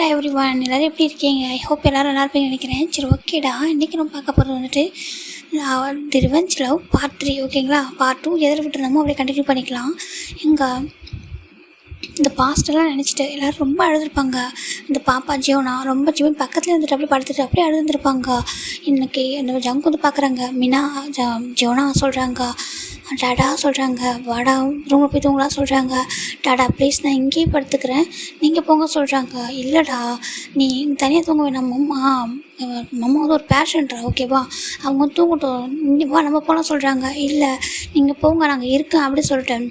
ஹேடா every one எல்லோரும் எப்படி இருக்கீங்க? ஐ ஹோப் எல்லோரும் நல்லா இருப்பீங்கன்னு நினைக்கிறேன். சரி, ஓகேடா. இன்றைக்கி நம்ம பார்க்க போகிறது வந்துட்டு தி ரிவெஞ்ச் லவ் பார்ட் 3. ஓகேங்களா? பார்ட் 2 எதில் விட்டுருந்தோமோ அப்படியே கண்டினியூ பண்ணிக்கலாம். இந்த பாஸ்டெல்லாம் நினச்சிட்டு எல்லோரும் ரொம்ப அழுதுருப்பாங்க. இந்த பாப்பா ஜியோனா ரொம்ப ஜிவன் பக்கத்துலேயே வந்துட்டு அப்படியே படுத்துட்டு அப்படியே அழுதுருப்பாங்க. இன்றைக்கி இந்த ஜங்க் வந்து பார்க்குறாங்க. மினா ஜியோனா சொல்கிறாங்க, டாடா சொல்கிறாங்க, வாடா ரூமில் போய் தூங்கலாம் சொல்கிறாங்க. டாடா ப்ளீஸ் நான் இங்கேயே படுத்துக்கிறேன், நீங்கள் போங்க சொல்கிறாங்க. இல்லைடா நீ தனியாக தூங்க வேணாம் மம்மா, மம்மா வந்து ஒரு பேஷண்ட்ரா, ஓகேவா, அவங்க தூங்கட்டும், வா நம்ம போகலாம் சொல்கிறாங்க. இல்லை நீங்கள் போங்க நாங்கள் இருக்கேன் அப்படி சொல்லிட்டேன்.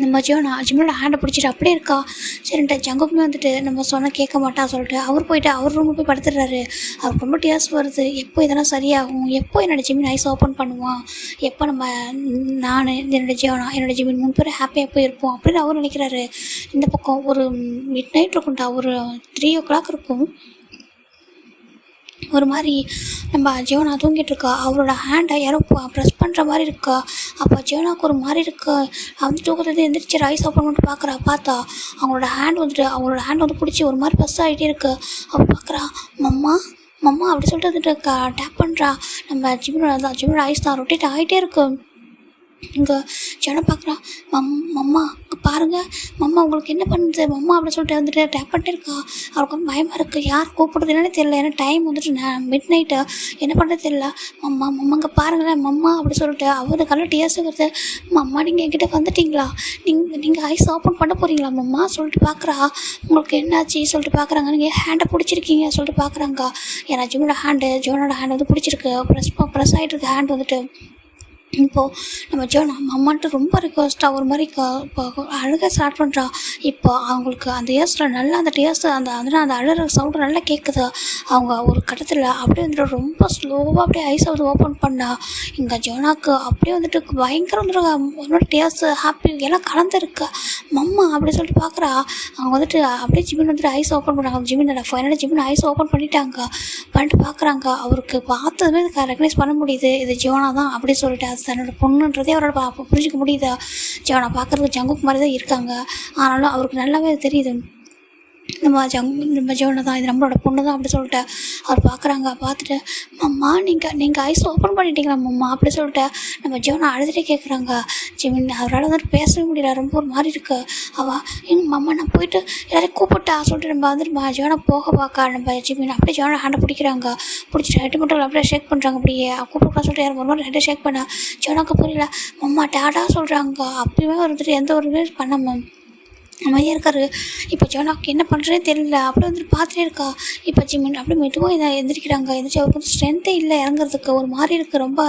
நம்ம ஜிம்மனோட ஹேண்டை பிடிச்சிட்டு அப்படியே இருக்கா. சரின்ட்டு ஜங்குக்குமே வந்துட்டு நம்ம சொன்னால் கேட்க மாட்டா சொல்லிட்டு அவர் போய்ட்டு அவர் ரூமில் போய் படுத்துடுறாரு. அவருக்கு ரொம்ப டியர்ஸ் வருது. எப்போ இதெல்லாம் சரியாகும், எப்போ என்னோடய ஜிம்மின் ஐஸ் ஓப்பன் பண்ணுவான், எப்போ நான் என்னோடய ஜிம்மின் 3 பேர் ஹாப்பியாக போய் இருப்போம் அப்படின்னு அவர் நினைக்கிறாரு. இந்த பக்கம் ஒரு மிட் நைட் இருக்கும்டா, ஒரு 3 o'clock இருக்கும். ஒரு மாதிரி நம்ம ஜியோனா தூங்கிட்டுருக்கா. அவரோட ஹேண்டை யாரோ ப்ரெஸ் பண்ணுற மாதிரி இருக்கா. அப்போ ஜியோனாவுக்கு ஒரு மாதிரி இருக்கா. வந்து தூக்கத்துலேருந்து எந்திரிச்சு ரைஸ் ஓப்பன் பண்ணிட்டு பார்த்தா அவங்களோட ஹேண்ட் வந்து பிடிச்சி ஒரு மாதிரி ப்ரெஸ் ஆகிட்டே இருக்குது. அவள் பார்க்குறா, மம்மா மம்மா அப்படி சொல்லிட்டு வந்துட்டு டேப் பண்ணுறா. நம்ம ஜிம்மனோட ஐஸ் தான் ரொட்டேட் ஆகிட்டே இருக்கு. இங்கே ஜனம் பார்க்குறான். மம்மா பாருங்கள், மம்மா உங்களுக்கு என்ன பண்ணுது மம்மா அப்படின்னு சொல்லிட்டு வந்துட்டு டேப் பண்ணிட்டு இருக்கா. அவருக்கு வந்து பயமாக இருக்குது. யார் கூப்பிடுறது என்னன்னு தெரியல. ஏன்னா டைம் வந்துட்டு மிட் நைட்டு, என்ன பண்ணுறது தெரியல. மம்மா இங்கே பாருங்களேன் மம்மா அப்படி சொல்லிட்டு அவரு கல்ல டிஎஸ் வருது. மம்மா நீங்கள் என்கிட்ட வந்துட்டீங்களா, நீங்கள் ஐஸ் ஓப்பன் பண்ண போகிறீங்களா மம்மா சொல்லிட்டு பார்க்குறா. உங்களுக்கு என்னாச்சு சொல்லிட்டு பார்க்குறாங்க. நீங்கள் ஹேண்டை பிடிச்சிருக்கீங்க சொல்லிட்டு பார்க்குறாங்க. ஏன்னா ஜோனோட ஹேண்ட் வந்து பிடிச்சிருக்கு, ப்ரெஸ் ஆகிட்டு இருக்கு ஹேண்ட் வந்துட்டு. இப்போது நம்ம ஜோனா அம்மான்ட்டு ரொம்ப ரிக்வஸ்ட்டாக ஒரு மாதிரி அழுக ஸ்டார்ட் பண்ணுறா. இப்போ அவங்களுக்கு அந்த இயர்ஸில் நல்லா அந்த டேர்ஸ் அந்த அழுகிற சவுண்டு நல்லா கேட்குது. அவங்க ஒரு கட்டத்தில் அப்படியே வந்துட்டு ரொம்ப ஸ்லோவாக அப்படியே ஐஸ் வந்து ஓப்பன் பண்ணா. இங்கே ஜோனாக்கு அப்படியே வந்துட்டு பயங்கர வந்துட்டு டேர்ஸ் ஹாப்பி எல்லாம் கலந்துருக்கு. மம்மா அப்படி சொல்லிட்டு பார்க்குறா. அவங்க வந்துட்டு அப்படியே ஜிமின் வந்துட்டு ஐஸ் ஓப்பன் பண்ணாங்க. ஃபைனலாக ஜிமின் ஐஸ் ஓப்பன் பண்ணிட்டு பார்க்குறாங்க. அவருக்கு பார்த்ததுமே ரெக்கக்னைஸ் பண்ண முடியுது, இது ஜோனா தான் அப்படி சொல்லிட்டு. அது தன்னோட பொண்ணுன்றதே அவரோட புரிஞ்சிக்க முடியுது. ஜோனா பார்க்குறதுக்கு ஜங்குக்கு மாதிரி தான் இருக்காங்க. ஆனாலும் அவருக்கு நல்லாவே தெரியுது நம்ம ஜோனா தான், இது நம்மளோட பொண்ணு தான் அப்படி சொல்லிட்டு அவர் பார்க்குறாங்க. பார்த்துட்டு மம்மா நீங்கள் ஐஸ் ஓப்பன் பண்ணிட்டீங்களா மம்மா அப்படி சொல்லிட்டு நம்ம ஜோனா அழுதுகிட்டே கேட்குறாங்க. ஜிமின் அவரால் வந்துட்டு பேசவே முடியல, ரொம்ப ஒரு மாதிரி இருக்கு. எங்கள் மம்மா நான் போயிட்டு எல்லாரையும் கூப்பிட்டா சொல்லிட்டு நம்ம வந்துட்டு ஜோனா போக பார்க்க நம்ம ஜிமின் அப்படியே ஜோனா ஹேண்டை பிடிச்சிட்டு ஹெட்டு மட்டும் அப்படியே ஷேக் பண்ணுறாங்க. அப்படியே கூப்பிட்டு சொல்லிட்டு யாரும் ஒரு மாதிரி ஹெட்டை ஷேக் பண்ண ஜோனாக்கு புரியல. மம்மா டாடா சொல்கிறாங்க. அப்பயுமே வந்துட்டு எந்த ஒரு இது பண்ண அமைதியாக இருக்காரு. இப்போ ஜோனாவுக்கு என்ன பண்ணுறதே தெரியல. அப்படியே வந்துட்டு பார்த்துட்டே இருக்கா. இப்போ ஜிமின் அப்படியே மெதுவாக எந்திரிக்கிறாங்க. எந்திரிச்சு அவருக்கு வந்து ஸ்ட்ரென்த்தே இல்லை இறங்குறதுக்கு, ஒரு மாதிரி இருக்குது, ரொம்ப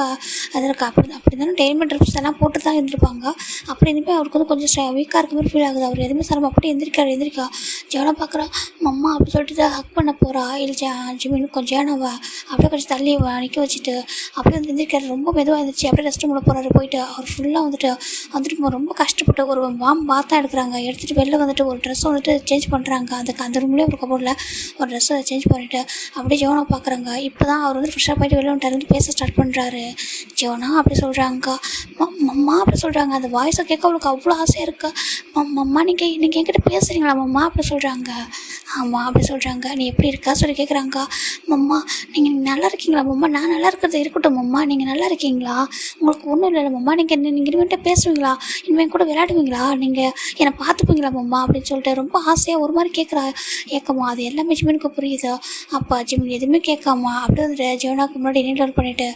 அது இருக்குது. அப்படி தானே டெய்லிமெண்ட் ட்ரிப்ஸ் எல்லாம் போட்டு தான் இருந்திருப்பாங்க. அப்படி இருந்துமே அவருக்கு வந்து கொஞ்சம் வீக்காக இருக்க மாதிரி ஃபீல் ஆகுது. அவர் எதுவுமே சிரமம் அப்படியே எந்திரிக்கா. ஜோனா பார்க்குறா. மம்மா அப்படி சொல்லிட்டு ஹக் பண்ண போகிறா. இல்லை ஜிமின் கொஞ்சம் ஜோனாவை அப்படியே கொஞ்சம் தள்ளி நிற்க வச்சுட்டு அப்படியே வந்து எந்திரிக்காரு. ரொம்ப மெதுவாக இருந்துச்சு. அப்படியே ரெஸ்ட் ரூமில் போகிறாரு. போயிட்டு அவர் ஃபுல்லாக வந்துட்டு ரொம்ப கஷ்டப்பட்டு ஒரு வாம் பாத் தான் எடுக்கிறாங்க. எடுத்துகிட்டு வெளில வந்துட்டு ஒரு ட்ரெஸ்ஸை வந்துட்டு சேஞ்ச் பண்ணுறாங்க. அந்த ரூம்லேயே ஒரு கபோர்டில் ஒரு ட்ரெஸ்ஸை சேஞ்ச் பண்ணிவிட்டு அப்படியே ஜோனா பார்க்குறாங்க. இப்போ தான் அவர் வந்து ஃப்ரெஷ்ஷாக போயிட்டு வெளில வந்துட்டு பேச ஸ்டார்ட் பண்ணுறாரு. ஜோனா அப்படி சொல்கிறாங்க. மம்மா அப்படி சொல்கிறாங்க. அந்த வாய்ஸை கேட்க அவளுக்கு அவ்வளோ ஆசையாக இருக்கா. மம்மா நீங்கள் என்கிட்ட பேசுகிறீங்களா மம்மா அப்படி சொல்கிறாங்க. ஆமாம் அப்படி சொல்கிறாங்க. நீ எப்படி இருக்கா சொல்லி கேட்குறாங்க. மம்மா நீங்கள் நல்லா இருக்கீங்களா மம்மா, நான் நல்லா இருக்கிறது இருக்கட்டும் மம்மா, நீங்கள் நல்லா இருக்கீங்களா, உங்களுக்கு ஒன்றும் இல்லை மம்மா, நீங்கள் இனிமேட்டு பேசுவீங்களா, இனிமேல் கூட விளையாடுவீங்களா, நீங்கள் என்னை பார்த்துப்பீங்களா மம்மா அப்படின்னு சொல்லிட்டு ரொம்ப ஆசையாக ஒரு மாதிரி கேட்கமா. அது எல்லாமே ஜிமினுக்கு புரியுது. அப்போ ஜிமின் எதுவுமே கேட்காமா அப்படியே வந்துட்டு ஜோனாக்கு முன்னாடி இன்டர் பண்ணிவிட்டு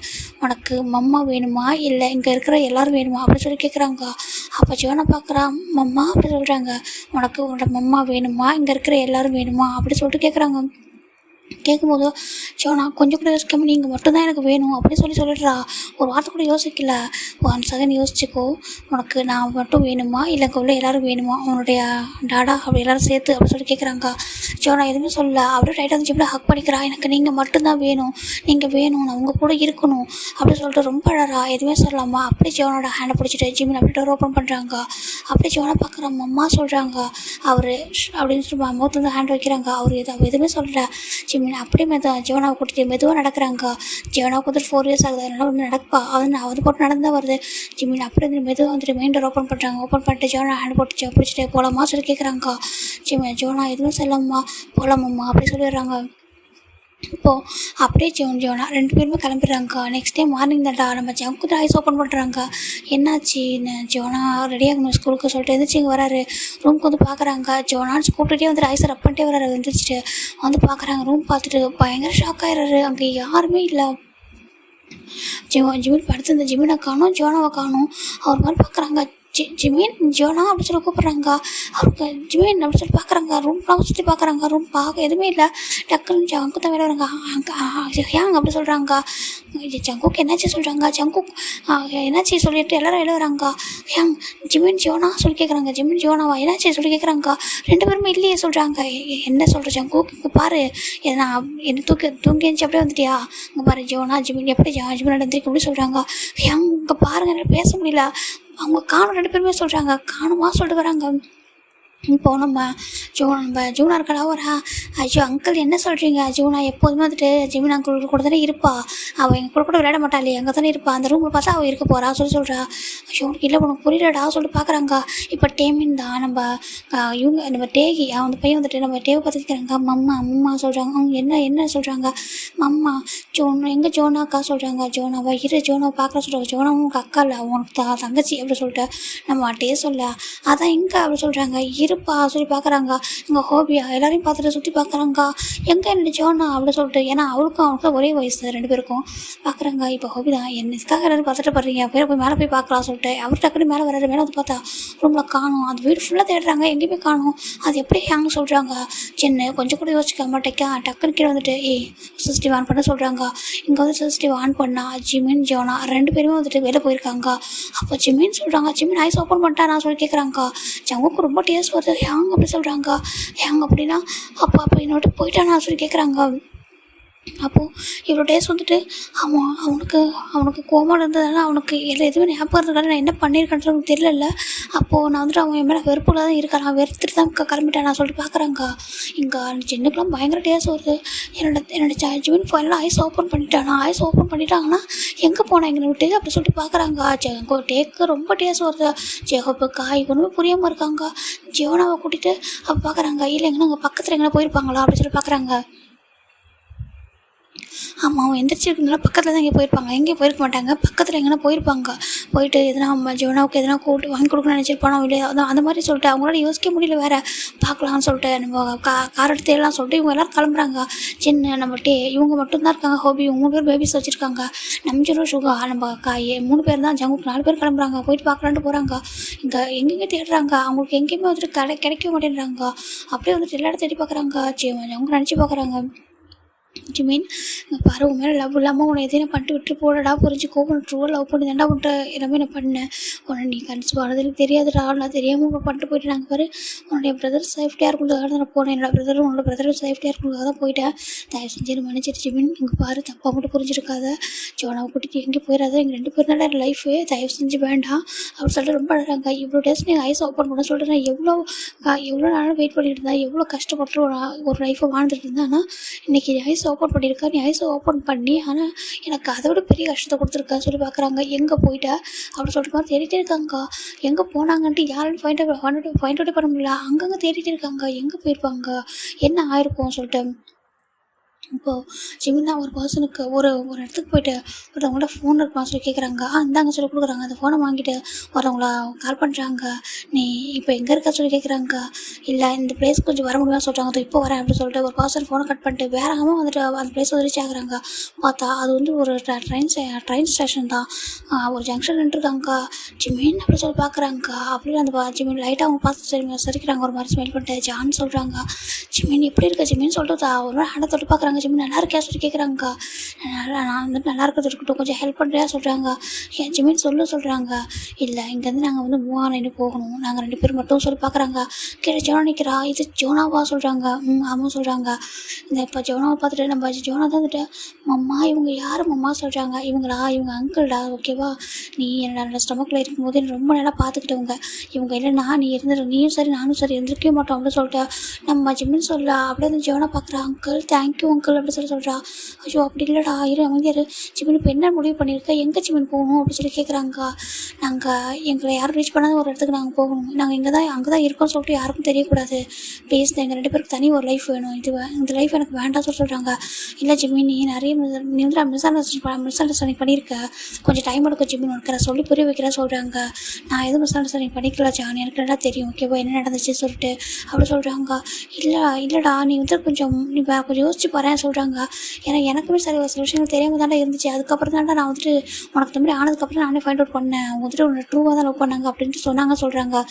உனக்கு மம்மா வேணுமா இல்லை இங்கே இருக்கிற எல்லோரும் வேணுமா அப்படின்னு சொல்லி கேட்குறாங்க. அப்போ ஜோனா பார்க்குறா. மம்மா அப்படி சொல்கிறாங்க. உனக்கு உன்னோட மம்மா வேணுமா இங்கே இருக்கிற எல்லோரும் வேணுமா அப்படி சொல்லிட்டு கேட்குறாங்க. கேட்கும்போது ஜோனா கொஞ்சம் கூட யோசிக்காம நீங்கள் மட்டும்தான் எனக்கு வேணும் அப்படி சொல்லிடுறா. ஒரு வார்த்தை கூட யோசிக்கல. 1 செகண்ட் யோசிச்சுக்கோ, உனக்கு நான் மட்டும் வேணுமா இல்லை இங்கே உள்ள எல்லோரும் வேணுமா, உன்னுடைய டாடா அப்படி எல்லோரும் சேர்த்து அப்படி சொல்லி கேட்குறாங்க. ஜோனா எதுவுமே சொல்லல. அப்படியே ரைட்டாக வந்து ஜிம்மில் ஹக் பண்ணிக்கிறா. எனக்கு நீங்கள் மட்டும்தான் வேணும், நீங்கள் வேணும், நான் உங்கள் கூட இருக்கணும் அப்படின்னு சொல்லிட்டு ரொம்ப அழறா. எதுவுமே சொல்லலாமா. அப்படியே ஜோனோட ஹேண்டை பிடிச்சிட்டு ஜிம்மில் அப்படியே டோர் ஓப்பன் பண்ணுறாங்க. அப்படியே ஜோனா பார்க்குற மம்மா சொல்கிறாங்க. அவர் அப்படின்னு சொல்லி முகத்துல வந்து ஹேண்ட் வைக்கிறாங்க. அவர் எதுவுமே சொல்லல. ஜிம்மின் அப்படியே ஜோனாவை கூட்டிகிட்டு மெதுவாக நடக்கிறாங்க. ஜோனாவுக்கு வந்துட்டு 4 years ஆகுது. அதனால் வந்து நடப்பா அது போட்டு நடந்தால் வருது. ஜிம்மின் அப்படியே வந்து மெதுவாக வந்துட்டு மெயின் டோர் ஓப்பன் பண்ணுறாங்க. ஓப்பன் பண்ணிட்டு ஜோனா ஹேண்ட் போட்டு பிடிச்சிட்டு போகலாமா சொல்லி கேட்குறாங்க. ஜோனா எதுவும் சொல்லம்மா போகலாமம்மா அப்படி சொல்லிடுறாங்க. இப்போது அப்படியே ஜோனா 2 பேருமே கிளம்பிடுறாங்க. நெக்ஸ்ட் டே மார்னிங் தான்டா நம்ம ஜங்கு தான் ஐஸ் ஓப்பன் பண்ணுறாங்க. என்னாச்சு ஜோனா ரெடி ஆகணும் ஸ்கூலுக்கு சொல்லிட்டு எழுந்திரிச்சு இங்கே வராரு. ரூமுக்கு வந்து பார்க்குறாங்க. ஜோனான்னு கூப்பிட்டுட்டே வந்துட்டு ஐஸை ரப் பண்ணிட்டே வராரு. எழுந்திரிச்சிட்டு வந்து பார்க்குறாங்க. ரூம் பார்த்துட்டு பயங்கர ஷாக் ஆயிடுறாரு. அங்கே யாருமே இல்லை. ஜிமின் படுத்திருந்த ஜிமினை காணும், ஜோனாவை காணும். அவர் மாதிரி பார்க்குறாங்க. ஜிமின் ஜோனா அப்படின்னு சொல்லி கூப்பிட்றாங்க. அவருக்கு ஜிமின் அப்படின்னு சொல்லி பார்க்குறாங்க. ரூம்லாம் சுற்றி பார்க்குறாங்க. ரூம் பார்க்க எதுவுமே இல்லை. டக்குன்னு ஜங்கு தான் வேலை வராங்க. ஹேங் அப்படி சொல்கிறாங்க. ஜங்குக்கு என்னாச்சு சொல்கிறாங்க. ஜங்குக் என்னாச்சு சொல்லிட்டு எல்லோரும் வெளில வராங்க. ஹேங் ஜிமின் ஜோனா சொல்லி கேட்குறாங்க. ஜிமின் ஜோனாவா என்னாச்சு சொல்லி கேட்குறாங்க. 2 பேருமே இல்லையே சொல்கிறாங்க. என்ன சொல்கிற ஜங்குக் இங்கே பாரு, நான் என்ன தூங்கி இருந்துச்சு அப்படியே வந்துட்டியா, இங்கே பாரு ஜோனா ஜிமின் எப்படி ஜிமின் நடந்திருக்கு அப்படி சொல்கிறாங்க. ஹேங் இங்கே பாருங்க என்னால் பேச முடியல. அவங்க காணும் 2 பேருமே சொல்கிறாங்க. காணுமா சொல்லிட்டு வராங்க. இப்போ நம்ம ஜூனா இருக்கடா வரா. ஐயோ அங்கிள் என்ன சொல்கிறீங்க, ஜூனா எப்போதுமே வந்துட்டு ஜிமின் அங்கிள் கூட தானே இருப்பா, அவள் எங்கள் கூட விளையாட மாட்டாளே, அங்கே தானே இருப்பா, அந்த ரூமில் பார்த்தா அவள் இருக்க போகிறா சொல்கிறா. ஐயோ உனக்கு இல்லை உனக்கு புரியலடா சொல்லிட்டு பார்க்குறாங்க. இப்போ டேமின் தான் நம்ம டேகி அந்த பையன் வந்துட்டு நம்ம டேவை பார்த்துக்கிறாங்க. மம்மா சொல்கிறாங்க. அவங்க என்ன சொல்கிறாங்க. மம்மா எங்கே ஜோனாக்கா சொல்கிறாங்க. ஜோனாவா ஜோனாவை பார்க்குற சொல்கிறாங்க. ஜோனா உனக்கு அக்கா இல்லை உனக்கு தங்கச்சி அப்படி சொல்லிட்டு நம்ம டே சொல்ல அதான் எங்கே அப்படி சொல்கிறாங்க. இருப்பா சொல்லி பார்க்குறாங்க. இங்கே ஹோபியா எல்லாரையும் பார்த்துட்டு சுற்றி பார்க்குறாங்க. எங்கே என்ன ஜோனா அப்படி சொல்லிட்டு, ஏன்னா அவனுக்கும் ஒரே வயசு 2 பேருக்கும் பார்க்குறாங்க. இப்போ ஹோபி தான் என்னதுக்காக எல்லாரும் பார்த்துட்டு போடுறீங்க, போய் மேலே போய் பார்க்கலாம் சொல்லிட்டு அவர் டக்குனு மேலே வர்றாரு. மேலே வந்து பார்த்தா ரூமில் காணும். அது வீடு ஃபுல்லாக தேடுறாங்க, எங்கேயுமே காணும். அது எப்படி ஹேங்னு சொல்கிறாங்க. சின்ன கொஞ்சம் கூட யோசிக்க மாட்டேக்கா டக்குன்னு கீழே வந்துட்டு சிசிடிவி ஆன் பண்ண சொல்கிறாங்க. இங்கே வந்து சிசிடிவி ஆன் பண்ணால் ஜிமின் ஜோனா 2 பேருமே வந்துட்டு வெளில போயிருக்காங்க. அப்போ ஜிமின் சொல்கிறாங்க. ஜிமின் ஐஸ் ஓப்பன் பண்ணிட்டா நான் சொல்லி கேட்குறாங்க. ஜங்குக்கு ரொம்ப டேஸ்ட் வருது. ஹேங் அப்படி சொல்கிறாங்க. ஹேங் அப்படின்னா அப்போ என்னோட போயிட்டானா சொல்லி கேட்குறாங்க. அப்போது இவ்வளோ டேஸ் வந்துட்டு அவனுக்கு கோமாவில் இருந்ததுனால அவனுக்கு எதுவுமே ஞாபகம் இருந்ததுனால நான் என்ன பண்ணியிருக்கேன்னு எனக்கு தெரியல. அப்போது நான் வந்துட்டு அவன் என் மேலே வெறுப்புல தான் இருக்கேன், நான் வெறுத்துட்டு தான் கிளம்பிட்டேன் நான் சொல்லிட்டு பார்க்குறாங்க. இங்கே சின்னக்கெலாம் பயங்கர டேஸ் வருது. என்னோட ஜிமின் ஃபைனலாக ஐஸ் ஓப்பன் பண்ணிட்டானா. ஐஸ் ஓப்பன் பண்ணிட்டாங்கன்னா எங்கே போனேன் எங்களை விட்டு அப்படி சொல்லிட்டு பார்க்குறாங்க. டேக்கு ரொம்ப டேஸ் வருது. ஜெகப்புக்கா ஒன்றுமே புரியாமல் இருக்காங்க. ஜியோனாவை கூட்டிகிட்டு அப்போ பார்க்குறாங்க. இல்லைங்கன்னா அங்கே பக்கத்தில் எங்கே போயிருப்பாங்களா அப்படி சொல்லி பார்க்குறாங்க. ஆமாம் அவன் எந்திரிச்சிருக்கனால பக்கத்தில் தான் எங்கே போயிருப்பாங்க, எங்கேயும் போயிருக்க மாட்டாங்க, பக்கத்தில் எங்கன்னா போயிருப்பாங்க. போயிட்டு எதனா ஜோனாவுக்கு எதனா கூட்டு வாங்கி கொடுக்கணும்னு நினச்சிருப்பானோ இல்லையா, அதான் அந்த மாதிரி சொல்லிட்டு அவங்களால யோசிக்க முடியல வேறு. பார்க்கலான்னு சொல்லிட்டு நம்ம கார் எடுத்து எல்லாம் சொல்லிட்டு இவங்க எல்லோரும் கிளம்புறாங்க. சின்ன நம்ம இவங்க மட்டும்தான் இருக்காங்க. ஹோபி 3 பேர் பேபிஸ் வச்சுருக்காங்க. நம்ஜிரோ சுகா நம்ம 3 பேர் தான். ஜங்குக்கு 4 பேர் கிளம்புறாங்க. போயிட்டு பார்க்கலான்ட்டு போகிறாங்க. இங்கே எங்கெங்கே தேடுறாங்க. அவங்களுக்கு எங்கேயுமே வந்துட்டு கிடைக்க மாட்டேன்றாங்க. அப்படியே வந்துட்டு எல்லா இடத்த தேடி பார்க்குறாங்க. அவங்க நினச்சி பார்க்குறாங்க. ஜிமின் பாரு உன் மேலே லவ் இல்லாமல் உன்னை எதையும் பண்ணிட்டு விட்டு போடடா, புரிஞ்சுக்கோ, உன்னை ட்ரூவாக லவ் பண்ணி தாண்டா உன்ட்ட எல்லாமே நான் பண்ணேன். உன்னை நீ கன்சீவ் ஆனதுக்கு தெரியாதுடா, நான் தெரியாமல் பண்ணிட்டு போயிட்டு நாங்கள் பாரு உன்னுடைய பிரதர் சேஃப்டியாக இருக்கிறதுக்காக தான் நான் போனேன். என்னோட உன்னோட பிரதர் சேஃப்டியாக இருக்கிறதுக்காக தான் போயிட்டேன். தயவு செஞ்சு மன்னிச்சிட்டு ஜிமின். இங்கே பாரு தப்பாக மட்டும் புரிஞ்சிருக்காத. ஜோனாவை கூட்டிட்டு எங்கே போயிடாத, எங்கள் 2 பேர்னால என் லைஃபே தயவு செஞ்சு வேண்டாம் அப்படின்னு சொல்லிட்டு ரொம்ப அழகாங்க. இவ்வளோ டேஸ் நீங்கள் ஐஸ் ஓப்பன் பண்ண சொல்லிட்டு நான் எவ்வளோ நாளும் வெயிட் பண்ணிட்டு இருந்தேன், எவ்வளோ கஷ்டப்பட்டு ஒரு லைஃப்பை வாழ்ந்துட்டு இருந்தேன். ஆனால் இன்றைக்கி ஐஸ் ஓப்பன் பண்ணியிருக்கா, நீ ஐஸை ஓப்பன் பண்ணி, ஆனால் எனக்கு அதை விட பெரிய கஷ்டத்தை கொடுத்துருக்கா சொல்லி பார்க்குறாங்க. எங்கே போயிட்டா அப்படின்னு சொல்லிட்டு மாதிரி தேடிட்டே இருக்காங்க. எங்கே போனாங்கன்ட்டு யாரும் ஃபைண்ட் அவுட் பண்ண முடியல. அங்கங்கே தேடிட்டு இருக்காங்க. எங்கே போயிருப்பாங்க, என்ன ஆயிருக்கும் சொல்லிட்டு. இப்போது ஜிமினா ஒரு பர்சனுக்கு ஒரு இடத்துக்கு போயிட்டு ஒருத்தவங்கள்ட்ட ஃபோன் இருப்பான் சொல்லி கேட்குறாங்க. இந்தாங்க சொல்லி கொடுக்குறாங்க. அந்த ஃபோனை வாங்கிட்டு ஒருத்தவங்கள கால் பண்ணுறாங்க. நீ இப்போ எங்கே இருக்கா சொல்லி கேட்குறாங்க. இல்லை இந்த பிளேஸ் கொஞ்சம் வர முடியுமா சொல்கிறாங்க. அது இப்போ வரேன் அப்படின்னு சொல்லிட்டு ஒரு பர்சன் ஃபோனை கட் பண்ணிட்டு வேறாமல் வந்துட்டு அந்த பிளேஸ் ரீச் ஆகுறாங்க. பார்த்தா அது வந்து ஒரு ட்ரெயின் ஸ்டேஷன் தான். ஒரு ஜங்ஷன் நின்றுருக்காங்க. ஜிமின் அப்படி சொல்லி பார்க்குறாங்க. அப்படியே அந்த ஜிமின் லைட்டாக அவங்க பார்த்து சரிக்கிறாங்க. ஒரு மாதிரி ஸ்மெல் பண்ணிட்டு ஜான் சொல்கிறாங்க. ஜிமின் எப்படி இருக்கா ஜிமின் சொல்லிட்டு ஒரு ஹேண்டை தொட்டு பார்க்குறாங்க. ஜிமின் நல்லா இருக்கியா சொல்லி கேட்குறாங்க. நான் வந்துட்டு நல்லா இருக்கிறது இருக்கட்டும், கொஞ்சம் ஹெல்ப் பண்ணுறியா சொல்கிறாங்க. ஜிமின் சொல்கிறாங்க. இல்லை இங்கேருந்து நாங்கள் வந்து 3 போகணும், நாங்கள் 2 பேர் மட்டும் சொல்லி பார்க்குறாங்க. கீழே ஜோனா நிற்கிறா. இது ஜோனாவா சொல்கிறாங்க. ஆமாம் சொல்கிறாங்க. இந்த இப்போ ஜோனாவை பார்த்துட்டு நம்ம ஜோனா தான் வந்துட்டு மம்மா இவங்க யார் மம்மா சொல்கிறாங்க. இவங்க அங்கிள்டா, ஓகேவா, நீ என்னோட ஸ்டொமக்கில் இருக்கும்போது என்ன ரொம்ப நல்லா பார்த்துக்கிட்டவங்க. இவங்க இல்லைன்னா நீ நீயும் சரி நானும் சரி இருந்திருக்கவே மாட்டோம் அப்படின்னு சொல்லிட்டு நம்ம ஜிமின் சொல்ல. அப்படியே வந்து ஜோனா பார்க்குறா. அங்கிள் தேங்க்யூ அங்கிள் அப்படி சொல்கிறா. ஐயோ அப்படி இல்லைடா, இரு அமைதியா இரு. ஜிமின் இப்போ என்ன முடிவு பண்ணியிருக்க, எங்கே ஜிமின் போகணும் அப்படின்னு கேட்குறாங்க. எங்களை யாரும் ரீச் பண்ணாத ஒரு இடத்துக்கு நாங்கள் போகணும், நாங்கள் அங்கே தான் இருக்கோம்னு சொல்லிட்டு யாருக்கும் தெரியக்கூடாது, ப்ளீஸ் எங்கள் 2 பேருக்கு தனி ஒரு லைஃப் வேணும், இந்த லைஃப் எனக்கு வேண்டாம் சொல்கிறாங்க. இல்லை ஜிமின், நீ வந்து மிஸ் அண்டர்ஸ்டாண்டிங் பண்ணியிருக்க, கொஞ்சம் டைம் எடுக்கும் ஜிமின், உனக்கு நான் சொல்லி புரிய வைக்கிறேன் சொல்கிறாங்க. நான் எதுவும் மிஸ் அண்டர்ஸ்டாண்டிங் பண்ணிக்கல ஜான், எனக்கு நல்லா தெரியும் ஓகேவா என்ன நடந்துச்சு சொல்லிட்டு அப்படி சொல்கிறாங்க. இல்லைடா நீ வந்து கொஞ்சம் யோசிச்சு பாறேன் சொல்கிறாங்க. ஏன்னா எனக்குமே சரி ஒரு சில விஷயங்கள் தெரியாமல் தானே இருந்துச்சு, அதுக்கப்புறம் தான்டா நான் வந்துட்டு உனக்கு இந்த மாதிரி ஆனதுக்கப்புறம் நானே ஃபைண்ட் அவுட் பண்ணேன், அவங்க வந்துட்டு உன்னை ட்ரூவாக தான் லவ் பண்ணாங்க அப்படின்ட்டு சொல்கிறாங்க.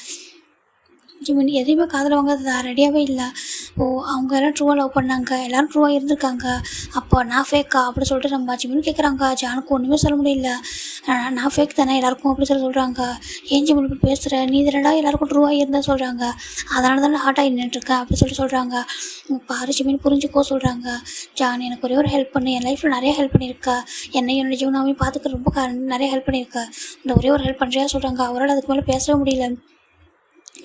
ஜிமின் எதையுமே காதில் வாங்க ரெடியாகவே இல்லை. அவங்க எல்லாம் ட்ரூவாக லவ் பண்ணாங்க, எல்லோரும் ட்ரூவாக இருந்திருக்காங்க, அப்போ நான் ஃபேக்கா அப்படி சொல்லிட்டு நம்ம ஜிமின் கேட்குறாங்க. ஜானுக்கு ஒன்றுமே சொல்ல முடியல. நான் ஃபேக் தானே எல்லாருக்கும் அப்படி சொல்கிறாங்க. ஏன் ஜிமின் இப்படி பேசுகிற, நீ இதனடா எல்லாருக்கும் ட்ரூவாக இருந்தால் சொல்கிறாங்க, அதனால தானே ஹார்ட்டாக நின்றுட்டுருக்கேன் அப்படி சொல்கிறாங்க. பாரு ஜிமின் புரிஞ்சுக்கோ சொல்கிறாங்க. ஜான் எனக்கு ஒரே ஒரு ஹெல்ப் பண்ணு, என் லைஃப்பில் நிறைய ஹெல்ப் பண்ணியிருக்கா, என்னோட ஜீவனாவையும் பார்த்துக்க ரொம்ப நிறைய ஹெல்ப் பண்ணியிருக்கா, இந்த ஒரே ஒரு ஹெல்ப் பண்ணுறியா சொல்கிறாங்க. அவரால் அதுக்கு மேலே பேசவே முடியல.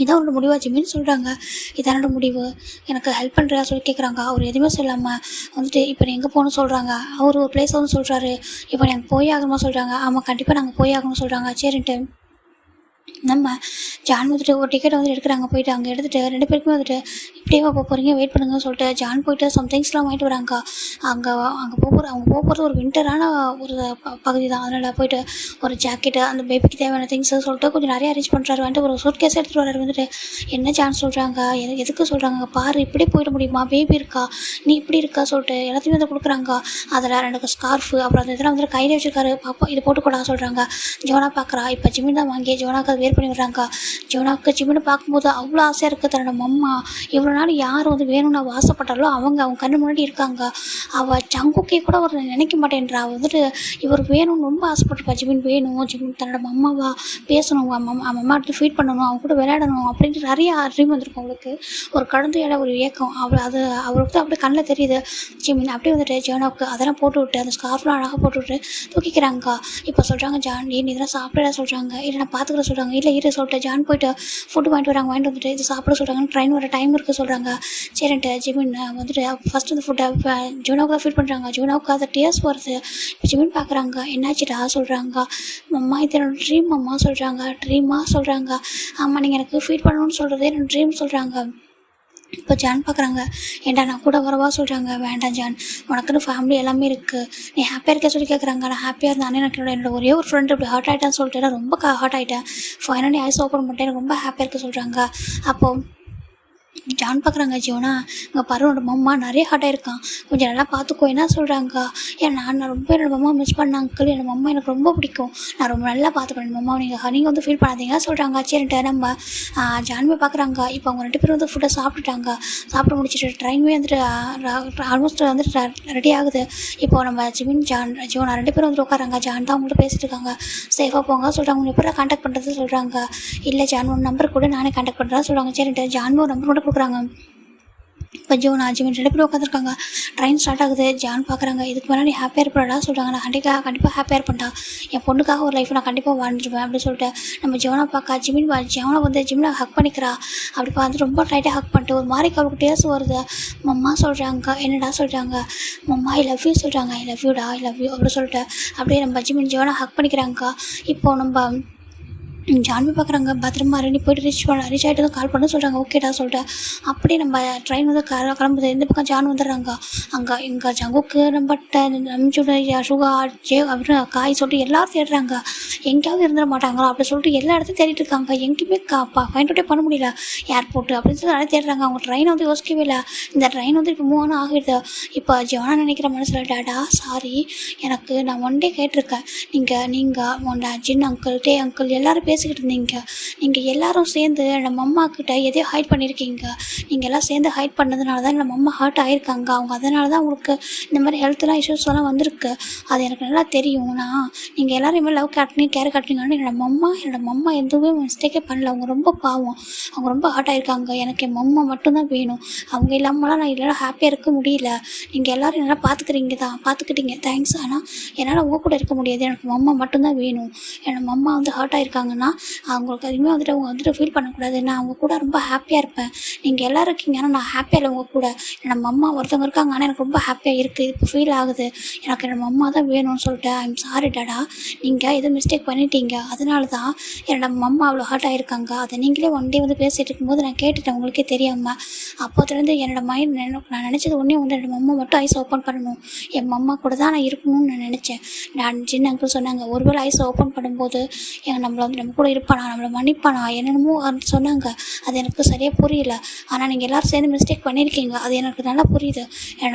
இதான் உன்னோட முடிவா ஜிமின்னு சொல்கிறாங்க. இதானோட முடிவு, எனக்கு ஹெல்ப் பண்ணுறியா சொல்லி கேட்குறாங்க. அவர் எதுவுமே சொல்லாமல் வந்துட்டு இப்போ நீ எங்கே போகணும்னு சொல்கிறாங்க. அவர் ஒரு பிளேஸ் வந்து சொல்கிறாரு, இப்போ நீங்கள் போய் ஆகணுமா சொல்கிறாங்க. ஆமாம் கண்டிப்பாக நாங்கள் போய் ஆகணும்னு சொல்கிறாங்க. சரின்ட்டு நம்ம ஜான் வந்துட்டு ஒரு டிக்கெட் வந்து எடுக்கிறாங்க. போயிட்டு அங்கே எடுத்துகிட்டு 2 பேருக்குமே வந்துட்டு இப்படியே போகிறீங்க வெயிட் பண்ணுங்கன்னு சொல்லிட்டு ஜான் போயிட்டு சம்திங்ஸ்லாம் வாங்கிட்டு வராங்க. அவங்க போகிறது ஒரு வின்டரான ஒரு பகுதி தான், அதனால் போயிட்டு ஒரு ஜாக்கெட்டு அந்த பேபிக்கு தேவையான திங்ஸு சொல்லிட்டு கொஞ்சம் நிறைய அரேஞ்ச் பண்ணுறாரு. வந்துட்டு ஒரு சூட் கேஸ் எடுத்துகிட்டு வராரு. வந்துட்டு என்ன ஜான் சொல்கிறாங்க, எதுக்கு சொல்கிறாங்க, பாரு இப்படி போயிட முடியுமா, பேபி இருக்கா, நீ இப்படி இருக்கா சொல்லிட்டு எல்லாத்தையுமே வந்து கொடுக்குறாங்க. அதில் 2 ஸ்கார்ஃபு அப்புறம் அந்த இதெல்லாம் வந்துட்டு கையில் வச்சுருக்காரு. பாப்பா இது போட்டுக்கூடாது சொல்கிறாங்க. ஜோனா பார்க்குறா. இப்போ ஜிமின் தான் வாங்கி ஜோனாக்கு அது வேர் பண்ணி விடுறாங்க. ஜோனாக்கு ஜிமினை பார்க்கும்போது அவ்வளோ ஆசையாக இருக்குது. தன்னோட மம்மா இவ்வளோ நாள் யார் வந்து வேணும்னு அவள் ஆசைப்பட்டாலோ அவங்க கண்ணு முன்னாடி இருக்காங்க. அவள் ஜங்குக்கே கூட ஒரு நினைக்க மாட்டேன்றா. அவள் வந்துட்டு இவர் வேணும்னு ரொம்ப ஆசைப்பட்டுருப்பா. ஜிமின் வேணும், ஜிமின் தன்னோட மம்மாவா பேசணும், அம்மா எடுத்து ஃபீட் பண்ணணும், அவங்க கூட விளையாடணும் அப்படின்ட்டு நிறைய ட்ரீம் வந்துருக்கும் அவளுக்கு. ஒரு கடந்து ஒரு ஏக்கம் அவளுக்கு தான் அப்படியே கண்ணில் தெரியுது. ஜிமின் அப்படியே வந்துட்டு ஜோனாவுக்கு அதெல்லாம் போட்டு விட்டு அந்த ஸ்கார்ஃப்லாம் அழகாக போட்டு விட்டு தூக்கிக்கிறாங்க. இப்போ சொல்கிறாங்க ஜான் நீ இதெல்லாம் சாப்பிட சொல்கிறாங்க. இல்லை நான் பார்த்துக்கிற சொல்கிறாங்க. இல்லை இரு சொல்லிட்டு ஜான் போயிட்டு ஃபுட்டு வாங்கிட்டு வந்துட்டு இது சாப்பிட சொல்கிறாங்க. ட்ரெயின் வர டைம் இருக்குது சொல்கிறாங்க. சரின்ட்டு ஜிமின் வந்துட்டு ஃபஸ்ட்டு அந்த ஃபுட்டை ஜோனாவுக்கு தான் ஃபீட் பண்ணுறாங்க. ஜோனாவுக்கு அதை டேஸ்ட் வருது. இப்போ ஜிமின் பார்க்குறாங்க. என்னாச்சுடா சொல்கிறாங்க. அம்மா இது என்னோட ட்ரீம் அம்மா சொல்கிறாங்க. ட்ரீமாக சொல்கிறாங்க. ஆமாம் நீங்கள் எனக்கு ஃபீட் பண்ணணும்னு சொல்கிறது என்னோட ட்ரீம் சொல்கிறாங்க. இப்போ ஜான் பார்க்குறாங்க. ஏன்டா நான் கூட வரவா சொல்கிறாங்க. வேண்டாம் ஜான், உனக்குன்னு ஃபேமிலி எல்லாமே இருக்குது, நீ ஹாப்பியாக இருக்க சொல்லி கேட்குறாங்க. நான் ஹாப்பியாக இருந்தானே எனக்கு என்னோட ஒரே ஒரு ஃப்ரெண்டு இப்படி ஹார்ட் ஆகிட்டான்னு சொல்லிட்டு ரொம்ப ஹார்ட் ஆகிட்டேன். ஃபைனலி ஐஸ் ஓப்பன் பண்ணிட்டேன், எனக்கு ரொம்ப ஹாப்பியாக இருக்க சொல்கிறாங்க. அப்போது ஜான் பார்க்குறாங்க. ஜோனா இங்கே பாரு உன்னோட மம்மா நிறைய ஹார்ட் ஆகிருக்கான், கொஞ்சம் நல்லா பார்த்துக்கோ என்ன சொல்கிறாங்க. ஏன் நான் ரொம்ப என்னோட மம்மா மிஸ் பண்ண அங்கிள், என்னோட மம்மா எனக்கு ரொம்ப பிடிக்கும், நான் ரொம்ப நல்லா பார்த்துப்பேன் மம்மா, நீங்கள் வந்து ஃபீல் பண்ணாதீங்க சொல்கிறாங்க. சரின்ட்டு நம்ம ஜான்மே பார்க்குறாங்க. இப்போ அவங்க 2 பேரும் வந்து ஃபுட்டை சாப்பிட்டு முடிச்சுட்டு ட்ரெயின்மே வந்துட்டு ஆல்மோஸ்ட் வந்துட்டு ரெடி ஆகுது. இப்போது நம்ம ஜிமின் ஜோனா 2 பேரும் வந்துட்டு உட்காராங்க. ஜான் தான் அவங்கள்ட்ட பேசிட்டு இருக்காங்க. சேஃபாக போங்க சொல்கிறாங்க. உங்களை எப்போ கான்டாக்ட் பண்ணுறது சொல்கிறாங்க. இல்லை ஜான் ஒரு நம்பர் கூட நானே கான்டாக்ட் பண்ணுறேன் சொல்கிறாங்க. சரின்ட்டு ஜான் ஒரு நம்பர் கூட கொடுக்குறாங்க. இப்போ ஜோனா ஜிமின் 2 பேரும் உட்காந்துருக்காங்க. ட்ரெயின் ஸ்டார்ட் ஆகுது. ஜான் பார்க்குறாங்க. இதுக்கு மேலே நீ ஹாப்பியாக இருப்படா சொல்கிறாங்க. நான் கண்டிப்பாக ஹாப்பியாக இருப்பேன்டா, என் பொண்ணுக்காக ஒரு லைஃப் நான் கண்டிப்பாக வாழ்ந்துருவேன் அப்படின்னு சொல்லிட்டு நம்ம ஜோனா பார்க்க ஜோனா வந்து ஜிமினை ஹக் பண்ணிக்கிறா. அப்படி பார்த்து ரொம்ப டைட்டாக ஹக் பண்ணிட்டு ஒரு மாதிரி அவளுக்கு டேஸ்ட் வருது. மம்மா சொல்கிறாங்க. என்னடா சொல்கிறாங்க. மம்மா ஐ லவ் யூ சொல்கிறாங்க. ஐ லவ் யூடா, ஐ லவ் யூ அப்படின்னு சொல்லிட்டு அப்படியே நம்ம ஜிமின் ஜோனா ஹக் பண்ணிக்கிறாங்க. இப்போது நம்ம ஜான்வி பார்க்குறாங்க. பத்திரமா நீ போய்ட்டு ரீச் ஆகிட்டு தான் கால் பண்ண சொல்கிறாங்க. ஓகேடா சொல்லிட்டு அப்படியே நம்ம ட்ரெயின் வந்து கிளம்புது. இந்த பக்கம் ஜான் வந்துடுறாங்க. அங்கே இங்கே ஜங்குக்கு நம்மச்சோட சுகா அப்படின்னு காய் சொல்லிட்டு எல்லோரும் தேடுறாங்க. எங்கேயாவது இருந்துட மாட்டாங்களா அப்படி சொல்லிட்டு எல்லா இடத்தையும் தேடிட்டு இருக்காங்க. எங்கேயுமே ஃபைண்ட் அவுட்டே பண்ண முடியல. ஏர்போர்ட்டு அப்படின்னு சொல்லி நிறைய தேடுறாங்க. அவங்க ட்ரெயினை வந்து யோசிக்கவே இல்லை. இந்த ட்ரெயின் வந்து இப்போ மூவ் ஆகிடுது. இப்போ ஜோனா நினைக்கிற மனசில் டாடா சாரி, எனக்கு நான் 1 டே கேட்டிருக்கேன், நீங்கள் உன்னோட ஜின் அங்கிள் டே அங்கிள் எல்லோரும் பேசிக்கிட்டு இருந்தீங்க, நீங்கள் எல்லோரும் சேர்ந்து நம்ம அம்மாக்கிட்ட எதையோ ஹைட் பண்ணியிருக்கீங்க, நீங்கள் எல்லாம் சேர்ந்து ஹைட் பண்ணதுனால தான் நம்ம அம்மா ஹர்ட் ஆகிருக்காங்க, அவங்க அதனால தான் உங்களுக்கு இந்த மாதிரி ஹெல்த்லாம் இஷ்யூஸ்லாம் வந்திருக்கு, அது எனக்கு நல்லா தெரியும். நீங்கள் எல்லோரும் லவ் கேர் காட்டினீங்கன்னு என்னோட மம்மா எதுவுமே மிஸ்டேக்கே பண்ணல, அவங்க ரொம்ப பாவம், அவங்க ரொம்ப ஹர்ட் ஆகிருக்காங்க, எனக்கு என் மம்மா மட்டும்தான் வேணும், அவங்க இல்லாமலாம் நான் இல்லைனா ஹாப்பியாக இருக்க முடியல, நீங்கள் எல்லோரும் என்னால் பார்த்துக்கிட்டீங்க தேங்க்ஸ், ஆனால் என்னால் உங்கள் கூட இருக்க முடியாது, எனக்கு மம்மா மட்டும்தான் வேணும், என்னோட மம்மா வந்து ஹர்ட் ஆகிருக்காங்கன்னா சொன்னால் அவங்களுக்கு எதுவுமே வந்துட்டு அவங்க வந்துட்டு ஃபீல் பண்ணக்கூடாது. நான் அவங்க கூட ரொம்ப ஹாப்பியாக இருப்பேன். நீங்கள் எல்லோரும் இருக்கீங்க, ஆனால் நான் ஹாப்பியாக இல்லை உங்கள் கூட. நம்ம அம்மா ஒருத்தவங்க இருக்காங்க, ஆனால் எனக்கு ரொம்ப ஹாப்பியாக இருக்குது. இப்போ ஃபீல் ஆகுது. எனக்கு நம்ம அம்மா தான் வேணும்னு சொல்லிட்டு ஐம் சாரி டாடா. நீங்கள் எதுவும் மிஸ்டேக் பண்ணிட்டீங்க. அதனால தான் நம்ம அம்மா அவ்வளோ ஹர்ட் ஆகிருக்காங்க. அதை நீங்களே ஒன் டே வந்து பேசிகிட்டு இருக்கும்போது நான் கேட்டுட்டேன் உங்களுக்கே தெரியாமல். அப்போதுலேருந்து நான் நினச்சது ஒன்றே ஒன்று, நம்ம அம்மா மட்டும் ஐஸ் ஓப்பன் பண்ணணும். என் அம்மா கூட தான் நான் இருக்கணும்னு நான் நினச்சேன். நான் சின்ன அங்கிள் சொன்னாங்க, ஒருவேளை ஐஸ் ஓப்பன் பண்ணும்போது நம்மளை வந்து நம்ம கூட இருப்பானா, நம்மளை மன்னிப்பானா, என்னென்னமோ சொன்னாங்க. அது எனக்கு சரியாக புரியல. ஆனால் நீங்கள் எல்லோரும் சேர்ந்து மிஸ்டேக் பண்ணியிருக்கீங்க, அது எனக்கு நல்லா புரியுது.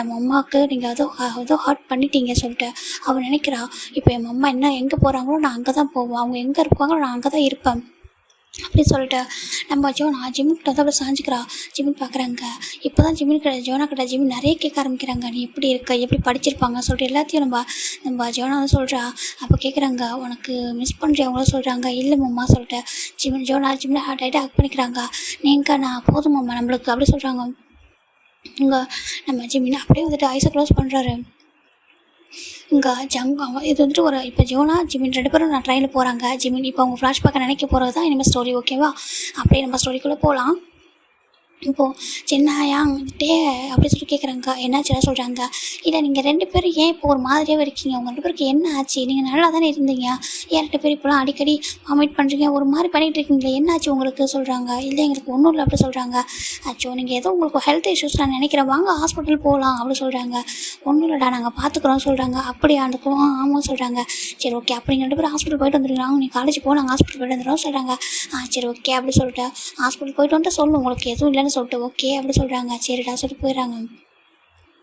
நம்ம அம்மாவுக்கு நீங்கள் ஏதோ ஹர்ட் பண்ணிட்டீங்க சொல்லிட்டு அவள் நினைக்கிறா. இப்போ என் அம்மா எங்கே போகிறாங்களோ நான் அங்கே தான் போவேன், அவங்க எங்கே இருப்பாங்களோ நான் அங்கே தான் இருப்பேன் அப்படின்னு சொல்லிட்டு நம்ம ஜிம்மிக்கிட்ட வந்து அப்படியே சாஞ்சிக்கிறா. ஜிம்மின் பார்க்குறாங்க. இப்போ தான் ஜோனா கிட்ட ஜிம்மின் நிறைய கேட்க ஆரம்பிக்கிறாங்க, நீ எப்படி இருக்க, எப்படி படிச்சிருப்பாங்க சொல்லிட்டு எல்லாத்தையும் நம்ம ஜோனா வந்து சொல்கிறா. அப்போ கேட்குறாங்க, உனக்கு மிஸ் பண்ணுறியா அவங்களும் சொல்கிறாங்க. இல்லை மாமா சொல்லிட்டு ஜிம்மின் ஹார்ட் ஆகிட்டு ஹக் பண்ணிக்கிறாங்க. நீங்கள் நான் போதும் மாமா நம்மளுக்கு அப்படி சொல்கிறாங்க. இங்கே நம்ம ஜிம்மின் அப்படியே வந்துட்டு ஐஸை க்ளோஸ் பண்ணுறாரு. இங்கே இது வந்துட்டு இப்போ ஜோனா ஜிமின் 2 பேரும் நான் ட்ரெயினில் போகிறாங்க. ஜிமின் இப்போ அவங்க ஃப்ளாஷ்பேக்கை நினைக்க போகிறது தான் இனிமேல் ஸ்டோரி. ஓகேவா? அப்படியே நம்ம ஸ்டோரிக்குள்ளே போகலாம். இப்போது சின்னாயா டே அப்படி சொல்லி கேட்குறாங்க. என்னாச்சுன்னா சொல்கிறாங்க, இல்லை நீங்கள் 2 பேரும் ஏன் இப்போ ஒரு மாதிரியாகவே இருக்கீங்க, உங்கள் 2 பேருக்கு என்ன ஆச்சு, நீங்கள் நல்லா தானே இருந்தீங்க, ஏன் 2 பேர் இப்போலாம் அடிக்கடி வாமிட் பண்ணுறீங்க, ஒரு மாதிரி பண்ணிகிட்டு இருக்கீங்களே, என்ன ஆச்சு உங்களுக்கு சொல்கிறாங்க. இல்லை எங்களுக்கு ஒன்றும் இல்லை அப்படி சொல்கிறாங்க. ஆச்சோ நீங்கள் ஏதோ உங்களுக்கு ஹெல்த் இஷ்யூஸ் நான் நினைக்கிறேன், வாங்க ஹாஸ்பிட்டல் போகலாம் அப்படி சொல்கிறாங்க. ஒன்றும் இல்லைடா நாங்கள் பார்த்துக்குறோம் சொல்கிறாங்க. அப்படியா அதுக்கும் ஆமாம் சொல்கிறாங்க. சரி ஓகே, அப்படி நீங்கள் 2 பேரும் ஹாஸ்பிட்டல் போய்ட்டு வந்துருக்காங்க, நீங்கள் காலேஜ் போக நாங்கள் ஹாஸ்பிட்டல் போய்ட்டு வந்துடுறோம் சொல்கிறாங்க. சரி ஓகே அப்படி சொல்லிட்டு ஹாஸ்பிட்டல் போய்ட்டு வந்துட்டு சொல்லணும் உங்களுக்கு எதுவும் இல்லைன்னு சொல்லிட்டு ஓகே அப்படி சொல்கிறாங்க. சரிடா சொல்லிட்டு போயிடுறாங்க.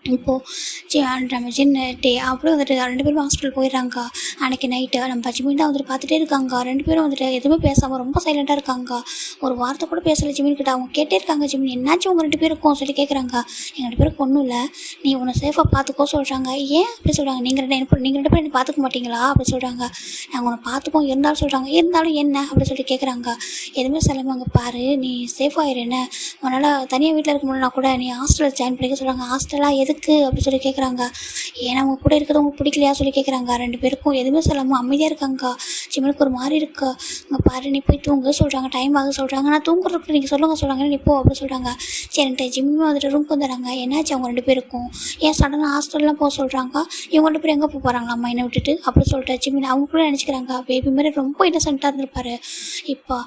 இப்போது நம்ம டே அப்படியே வந்துட்டு 2 பேரும் ஹாஸ்பிட்டல் போயிடுறாங்க. அன்றைக்கி நைட்டு நம்ம ஜிமின் தான் வந்துட்டு பார்த்துட்டே இருக்காங்க. 2 பேரும் வந்துட்டு எதுவுமே பேசாமல் ரொம்ப சைலண்ட்டாக இருக்காங்க. ஒரு வார்த்தை கூட பேசலை ஜிமின் கிட்ட. அவங்க கேட்டே இருக்காங்க, ஜிமின் என்னாச்சும் உங்கள் 2 பேருக்கும் சொல்லி கேட்குறாங்க. எங்கள் 2 பேருக்கு ஒன்றும் இல்லை, நீ உன்னை சேஃபாக பார்த்துக்கோ சொல்கிறாங்க. ஏன் அப்படி சொல்கிறாங்க. நீங்கள் 2 பேரும் என்ன பார்த்துக்க மாட்டீங்களா அப்படி சொல்கிறாங்க. நாங்கள் உன்னை பார்த்துப்போம் இருந்தாலும் சொல்கிறாங்க. இருந்தாலும் என்ன அப்படி சொல்லி கேட்குறாங்க. எதுவுமே சொல்லுவாங்க, பாரு நீ சேஃபாகிரு, என்ன உன்னால் தனியாக வீட்டில் இருக்க முடியலனா கூட நீ ஹாஸ்டலில் ஜாயின் பண்ணிக்க சொல்கிறாங்க. ஹாஸ்டலாக எதுக்கு அப்படி சொல்லி கேட்குறாங்க. ஏன்னா அவங்க கூட இருக்கிறது உங்களுக்கு பிடிக்கலையா சொல்லி கேட்குறாங்க. 2 பேருக்கும் எதுவுமே சொல்லாமல் அமைதியாக இருக்காங்க. ஜிமினுக்கு ஒரு மாதிரி இருக்கு. அங்கே பாரு நீ போய் தூங்க சொல்கிறாங்க, டைம் ஆக சொல்கிறாங்க. நான் தூங்குறதுக்கு நீங்கள் சொல்கிறாங்க நீ போ அப்படி சொல்கிறாங்க. சரின்ட்டு ஜிம்மும் வந்துட்டு ரூம்க்கு வந்துடுறாங்க. என்னாச்சு அவங்க 2 பேருக்கும், ஏன் சடனாக ஹாஸ்டல்லாம் போக சொல்கிறாங்க, இவங்க 2 பேரும் எங்கே போக போகிறாங்களா அம்மா என்னை விட்டுட்டு அப்படி சொல்லிட்டு ஜிம்மின் அவங்க கூட நினச்சிக்கிறாங்க. பேபி மாதிரி ரொம்ப இன்னசென்ட்டாக இருந்திருப்பாரு. இப்போ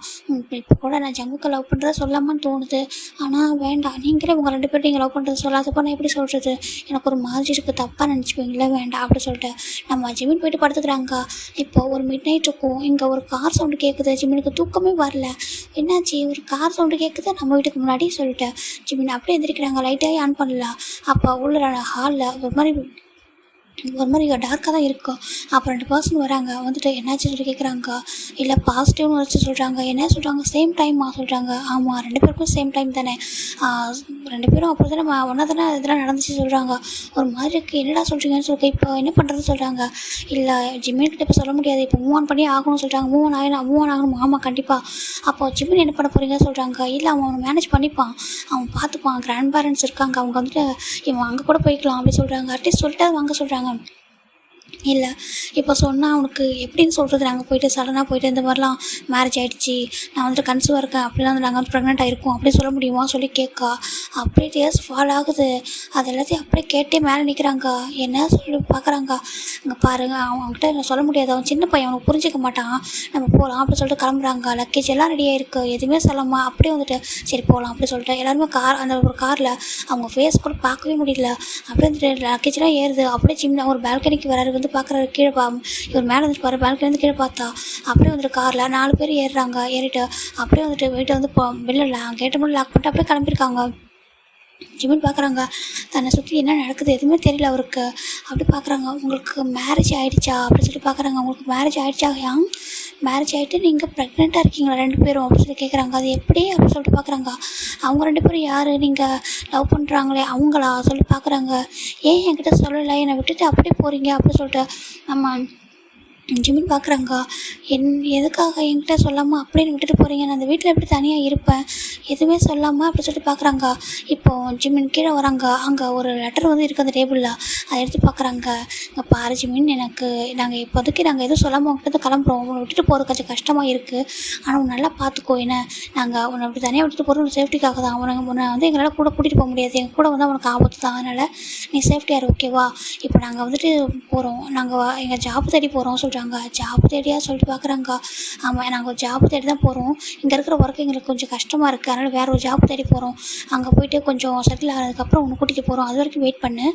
கூட நான் ஜங்குக்கு லவ் பண்ணுறத சொல்லாமான்னு தோணுது, ஆனால் வேண்டாம், நீங்களே உங்கள் 2 பேரும் நீங்கள் லவ் பண்ணுறது சொல்லாதப்போ நான் எப்படி சொல்கிறது, எனக்கு ஒரு மாதிரி இருக்குது, தப்பாக நினச்சிப்பீங்களே, வேண்டாம் அப்படி சொல்லிட்டு நம்ம ஜிமின் போய்ட்டு படுத்துக்கிறாங்க. இப்போ ஒரு மிட் நைட் இருக்கும். இங்கே ஒரு கார் சவுண்டு கேட்குது. ஜிமினுக்கு தூக்கமே வரல. என்னாச்சு ஒரு கார் சவுண்டு கேட்குது நம்ம வீட்டுக்கு முன்னாடி சொல்லிட்டு ஜிமின் அப்படியே எந்திரிக்கிறாங்க. லைட்டாகவே ஆன் பண்ணல. அப்போ உள்ள ஹாலில் ஒரு மாதிரி டார்க்காக தான் இருக்கும். அப்புறம் 2 பர்சன் வராங்க. வந்துட்டு என்னாச்சு சொல்லி கேட்குறாங்க. இல்லை பாசிட்டிவ்னு வச்சு சொல்கிறாங்க. என்ன சொல்கிறாங்க, சேம் டைமா சொல்கிறாங்க. ஆமாம் 2 பேருக்கும் சேம் டைம் தானே, 2 பேரும் அப்போ தானே ஒன்றா தானே இதெல்லாம் நடந்துச்சு சொல்கிறாங்க. ஒரு மாதிரி இருக்குது, என்னடா சொல்கிறீங்கன்னு சொல்லிட்டு இப்போ என்ன பண்ணுறது சொல்கிறாங்க. இல்லை ஜிம்மின் கிட்ட இப்போ சொல்ல முடியாது, இப்போ மூவ் ஆன் பண்ணி ஆகணும்னு சொல்கிறாங்க. மூவ் ஆன் ஆகணும். ஆமாம் கண்டிப்பாக. அப்போ ஜிம்மின் என்ன பண்ண போகிறீங்க சொல்கிறாங்க. இல்லை அவன் மேனேஜ் பண்ணிப்பான், அவன் பார்த்துப்பான், கிராண்ட் பேரண்ட்ஸ் இருக்காங்க, அவங்க வந்துட்டு இவன் அங்கே கூட போய்க்கலாம் அப்படி சொல்கிறாங்க. அட்லீஸ்ட் சொல்லிட்டு வாங்க சொல்கிறாங்க. இல்லை இப்போ சொன்னால் அவனுக்கு எப்படின்னு சொல்கிறது, நாங்கள் போய்ட்டு சடனாக போய்ட்டு இந்த மாதிரிலாம் மேரேஜ் ஆகிடுச்சி, நான் வந்துட்டு கன்சீவாக இருக்கேன், அப்படிலாம் வந்து நாங்கள் வந்து ப்ரெக்னென்ட் ஆகிருக்கோம் அப்படி சொல்ல முடியுமா சொல்லி கேட்கா. அப்படியே டேஸ் ஃபால் ஆகுது. அது எல்லாத்தையும் அப்படியே கேட்டே மேலே நிற்கிறாங்க. என்ன சொல்லி பார்க்குறாங்க. அங்கே பாருங்கள் அவன்கிட்ட நான் சொல்ல முடியாது, அவன் சின்ன பையன், அவனுக்கு புரிஞ்சிக்க மாட்டான், நம்ம போகலாம் அப்படி சொல்லிட்டு கிளம்புறாங்க. லக்கேஜ் எல்லாம் ரெடியாக இருக்குது, எதுவுமே சொல்லாமல் அப்படியே வந்துட்டு சரி போகலாம் அப்படி சொல்லிட்டு எல்லாருமே அந்த ஒரு காரில் அவங்க ஃபேஸ் கூட பார்க்கவே முடியல. அப்படியே வந்துட்டு லக்கேஜெலாம் ஏறுது. அப்படியே சின்ன ஒரு பால்கனிக்கு வராரு. வந்து பார்க்குறாரு கீழே இவர் மேலே வந்துட்டு பாரு பால்கனி கீழே பார்த்தா அப்படியே வந்துட்டு காரில் 4 பேர் ஏறுறாங்க. ஏறிட்டு அப்படியே வந்துட்டு வீட்டை வந்து வெளில கேட்டை மட்டும் லாக் பண்ணிட்டு அப்படியே கிளம்பியிருக்காங்க. ஜிமின் பார்க்குறாங்க, தன்னை சுற்றி என்ன நடக்குது எதுவுமே தெரியல அவருக்கு. அப்படி பார்க்குறாங்க, உங்களுக்கு மேரேஜ் ஆகிடுச்சா அப்படின்னு சொல்லி பார்க்குறாங்க. உங்களுக்கு மேரேஜ் ஆகிடுச்சா, மேரேஜ் ஆகிட்டு நீங்கள் ப்ரெக்னெண்ட்டாக இருக்கீங்களா 2 பேரும் அப்படின்னு சொல்லி கேட்குறாங்க. அது எப்படி அப்படின்னு சொல்லிட்டு பார்க்குறாங்க. அவங்க 2 பேரும் யார், நீங்கள் லவ் பண்ணுறாங்களே அவங்களா சொல்லி பார்க்குறாங்க. ஏன் என்கிட்ட சொல்லலை, என்னை விட்டுட்டு அப்படியே போகிறீங்க அப்படின்னு சொல்லிட்டு நம்ம ஜிமின் பார்க்குறாங்க. என் எதுக்காக என்கிட்ட சொல்லாமல் அப்படியே விட்டுட்டு போகிறீங்க? நான் அந்த வீட்டில் எப்படி தனியாக இருப்பேன்? எதுவுமே சொல்லாமல் அப்படி சொல்லிட்டு பார்க்குறாங்க. இப்போது ஜிமின் கீழே வராங்க. அங்கே ஒரு லெட்டர் வந்து இருக்குது அந்த டேபிளில். அதை எடுத்து பார்க்குறாங்க. இங்கே பாரு ஜிமின், நாங்கள் இப்போதைக்கு எதுவும் சொல்லாமல் உங்கள்கிட்ட கிளம்புறோம். உன்னை விட்டுட்டு போகிறது கொஞ்சம் கஷ்டமாக இருக்குது. ஆனால் உன்னை நல்லா பார்த்துக்கோ. என்ன, நாங்கள் உன்னை அப்படி தனியாக விட்டுட்டு போகிறது சேஃப்டிக்காக தான். உன்னை வந்து எங்களால் கூட கூட்டிகிட்டு போக முடியாது. எங்கள் கூட வந்து உனக்கு ஆபத்து தான். அதனால் நீ சேஃப்டியாக இரு, ஓகேவா? இப்போ நாங்கள் வந்துட்டு போகிறோம். நாங்கள் எங்கள் ஜாப் தேடி போகிறோம் சொல்கிறாங்க. ஜாப் தேடியா சொல்லிட்டு பார்க்குறாங்க. ஆமாம், நாங்கள் ஒரு ஜாப் தேடி தான் போகிறோம். இங்கே இருக்கிற ஒர்க் எங்களுக்கு கொஞ்சம் கஷ்டமாக இருக்குது. அதனால் வேறு ஒரு ஜாப் தேடி போகிறோம். அங்கே போயிட்டு கொஞ்சம் செட்டில் ஆனதுக்கப்புறம் உன்னை கூட்டிகிட்டு போகிறோம். அது வரைக்கும் வெயிட் பண்ணு.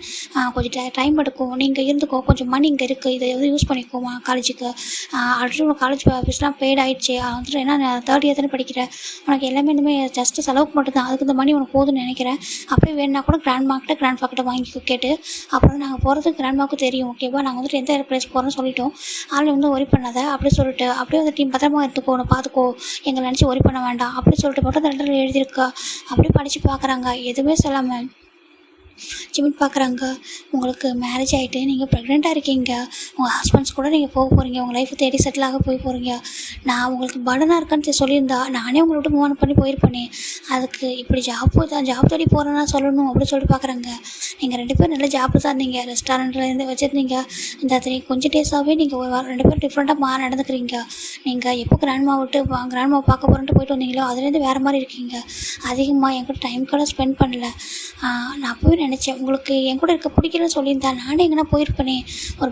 கொஞ்சம் டைம் எடுக்கும். நீங்கள் இருந்துக்கோ. கொஞ்சம் மணி இங்கே இருக்குது. இதை வந்து யூஸ் பண்ணிக்கோமா காலேஜுக்கு. ஆல்ரெடி உனக்கு காலேஜ் ஃபீஸ்லாம் பெய்ட் ஆகிடுச்சு. வந்துட்டு ஏன்னா 3rd இயர் தானே படிக்கிறேன். உனக்கு எல்லாமே இனிமே ஜஸ்ட்டு செலவுக்கு மட்டும்தான். அதுக்கு இந்த மணி உனக்கு போதுன்னு நினைக்கிறேன். அப்படியே வேணுன்னா கூட கிராண்ட்மா கிட்ட வாங்கி கேட்டு அப்புறம் நாங்கள் போகிறது கிராண்ட்மாவுக்கு தெரியும், ஓகேவா? நாங்கள் வந்துட்டு எந்த பிளேஸ் போகிறோன்னு சொல்லிட்டோம். வந்து ஒரி பண்ணாத அப்படி சொல்லிட்டு அப்படியே வந்து டீம் பத்திரமா எடுத்துக்கோ, உன்னை பார்த்துக்கோ, எங்களை நினச்சி ஒரி பண்ண வேண்டாம் அப்படி சொல்லிட்டு மட்டும் அந்த லெட்டரில் எழுதியிருக்கா. அப்படியே படித்து பார்க்குறாங்க. எதுவுமே சொல்லாமல் ஜிமின் பார்க்குறாங்க. உங்களுக்கு மேரேஜ் ஆகிட்டு நீங்கள் ப்ரெக்னெண்ட்டாக இருக்கீங்க. உங்கள் ஹஸ்பண்ட்ஸ் கூட நீங்கள் போக போகிறீங்க. உங்கள் லைஃப்பை தேடி செட்டில் ஆக போகிறீங்க. நான் உங்களுக்கு பர்டனாக இருக்கேன்னு சொல்லியிருந்தா நானே உங்களை விட்டு மூவ் ஆன் பண்ணி போயிருப்பேனே. அதுக்கு இப்படி ஜாப் தேடி போகிறேன்னா சொல்லணும் அப்படி சொல்லிட்டு பார்க்குறாங்க. நீங்கள் 2 பேரும் நல்ல ஜாப் தான் இருந்தீங்க. ரெஸ்டாரண்ட்டில் இருந்து வச்சுருந்தீங்க. இந்த கொஞ்சம் டேஸாகவே நீங்கள் 2 பேரும் டிஃப்ரெண்ட்டாக நடந்துக்கிறீங்க. நீங்கள் எப்போ கிராண்ட்மாவை பார்க்க போகிறேன்ட்டு போயிட்டு வந்தீங்களோ அதுலேருந்து வேறு மாதிரி இருக்கீங்க. அதிகமாக என் கூட டைம் கூட ஸ்பெண்ட் பண்ணல. நான் அப்போவே நினச்சேன் உங்களுக்கு என் கூட இருக்க பிடிக்கலன்னு சொல்லியிருந்தா நானே எங்கன்னா போயிருப்பேனே. ஒரு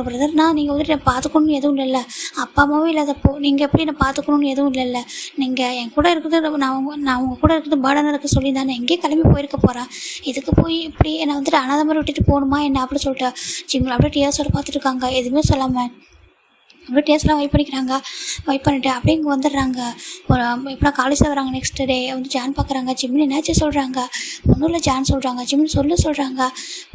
பிரதர்னால் நீங்கள் வந்துட்டு என்னை பார்த்துக்கணுன்னு எதுவும் இல்லைல்ல. அப்பா அம்மாவும் இல்லாதப்போ நீங்கள் எப்படி என்னை பார்த்துக்கணுன்னு எதுவும் இல்லைல்ல. நீங்கள் என் கூட இருக்கிறது நான் உங்கள் கூட இருக்கிறது பேர்டனாக இருக்க சொல்லியிருந்தா நான் எங்கேயே கிளம்பி போயிருக்க போகிறேன். இதுக்கு போய் இப்படி என்னை வந்துட்டு அனாதை மாதிரி விட்டுட்டு போகணுமா என்ன அப்படி சொல்லிட்டு ஜிம்மில் அப்படியே டிஎஸோட பார்த்துட்டு இருக்காங்க. எதுவுமே சொல்லாமல் அப்படியே டேஸ்ட்லாம் வைப் பண்ணிவிட்டு அப்படியே இங்கே வந்துடுறாங்க. இப்போ காலேஜில் வராங்க. நெக்ஸ்ட் டே வந்து ஜான் பார்க்குறாங்க. ஜிம்மின் என்னாச்சு சொல்கிறாங்க. ஒன்றும் இல்லை ஜான் சொல்கிறாங்க. ஜிம்மின் சொல்கிறாங்க.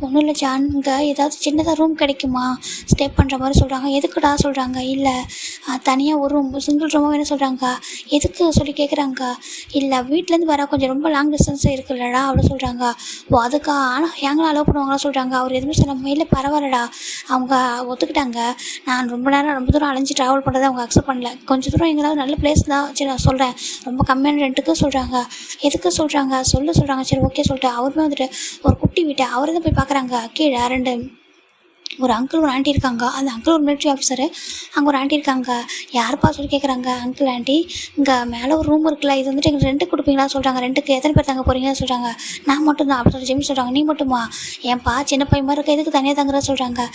ஒன்றும் இல்லை ஜான், இங்கே ஏதாவது சின்னதாக ரூம் கிடைக்குமா ஸ்டே பண்ணுற மாதிரி சொல்கிறாங்க. எதுக்குடா சொல்கிறாங்க. இல்லை தனியாக ஒரு ரூம் சிங்கிள் ரூமாக வேணும் சொல்கிறாங்க. எதுக்கு சொல்லி கேட்குறாங்க. இல்லை வீட்டிலேருந்து வர கொஞ்சம் ரொம்ப லாங் டிஸ்டன்ஸ் இருக்குல்லடா அப்படி சொல்கிறாங்க. ஓ அதுக்கா, ஆனால் எங்களை அலோவ் பண்ணுவாங்களா சொல்கிறாங்க. அவர் எதுவுமே சொல்லாமல் இல்லை பரவாயில்லடா அவங்க ஒத்துக்கிட்டாங்க. நான் ரொம்ப தூரம் அலைஞ்சு ட்ராவல் பண்ணுறதை அவங்க அக்செப்ட் பண்ணல. கொஞ்சம் தூரம் எங்கேயாவது நல்ல பிளேஸ் தான். சரி நான் சொல்கிறேன். ரொம்ப கம்மியான ரெண்ட்டுக்கு சொல்கிறாங்க. எதுக்கு சொல்கிறாங்க சொல்கிறாங்க. சரி ஓகே சொல்லிட்டு அவருமே வந்துட்டு ஒரு குட்டி வீட்டை அவரை தான் போய் பார்க்குறாங்க. கீழே 2 ஒரு அங்கிள் ஒரு ஆண்டி இருக்காங்க. அந்த அங்கிள் ஒரு மிலிட்ரி ஆஃபீஸரு. அங்கே ஒரு ஆண்டி இருக்காங்க. யாருப்பா சொல்லி கேட்குறாங்க. அங்கிள் ஆண்டி இங்கே மேலே ஒரு ரூம் இருக்குல்ல, இது வந்துட்டு எங்களுக்கு ரெண்ட்டு கொடுப்பீங்களா சொல்கிறாங்க. ரெண்ட்டுக்கு எத்தனை பேர் தங்க போகிறீங்கன்னு சொல்கிறாங்க. நான் மட்டும்தான் அப்படி சொல்லி ஜெமி சொல்கிறாங்க. நீ மட்டுமா? ஏன்ப்பா சின்ன பையன் மாதிரி இருக்க, எதுக்கு தனியாக தங்குறா சொல்கிறாங்க.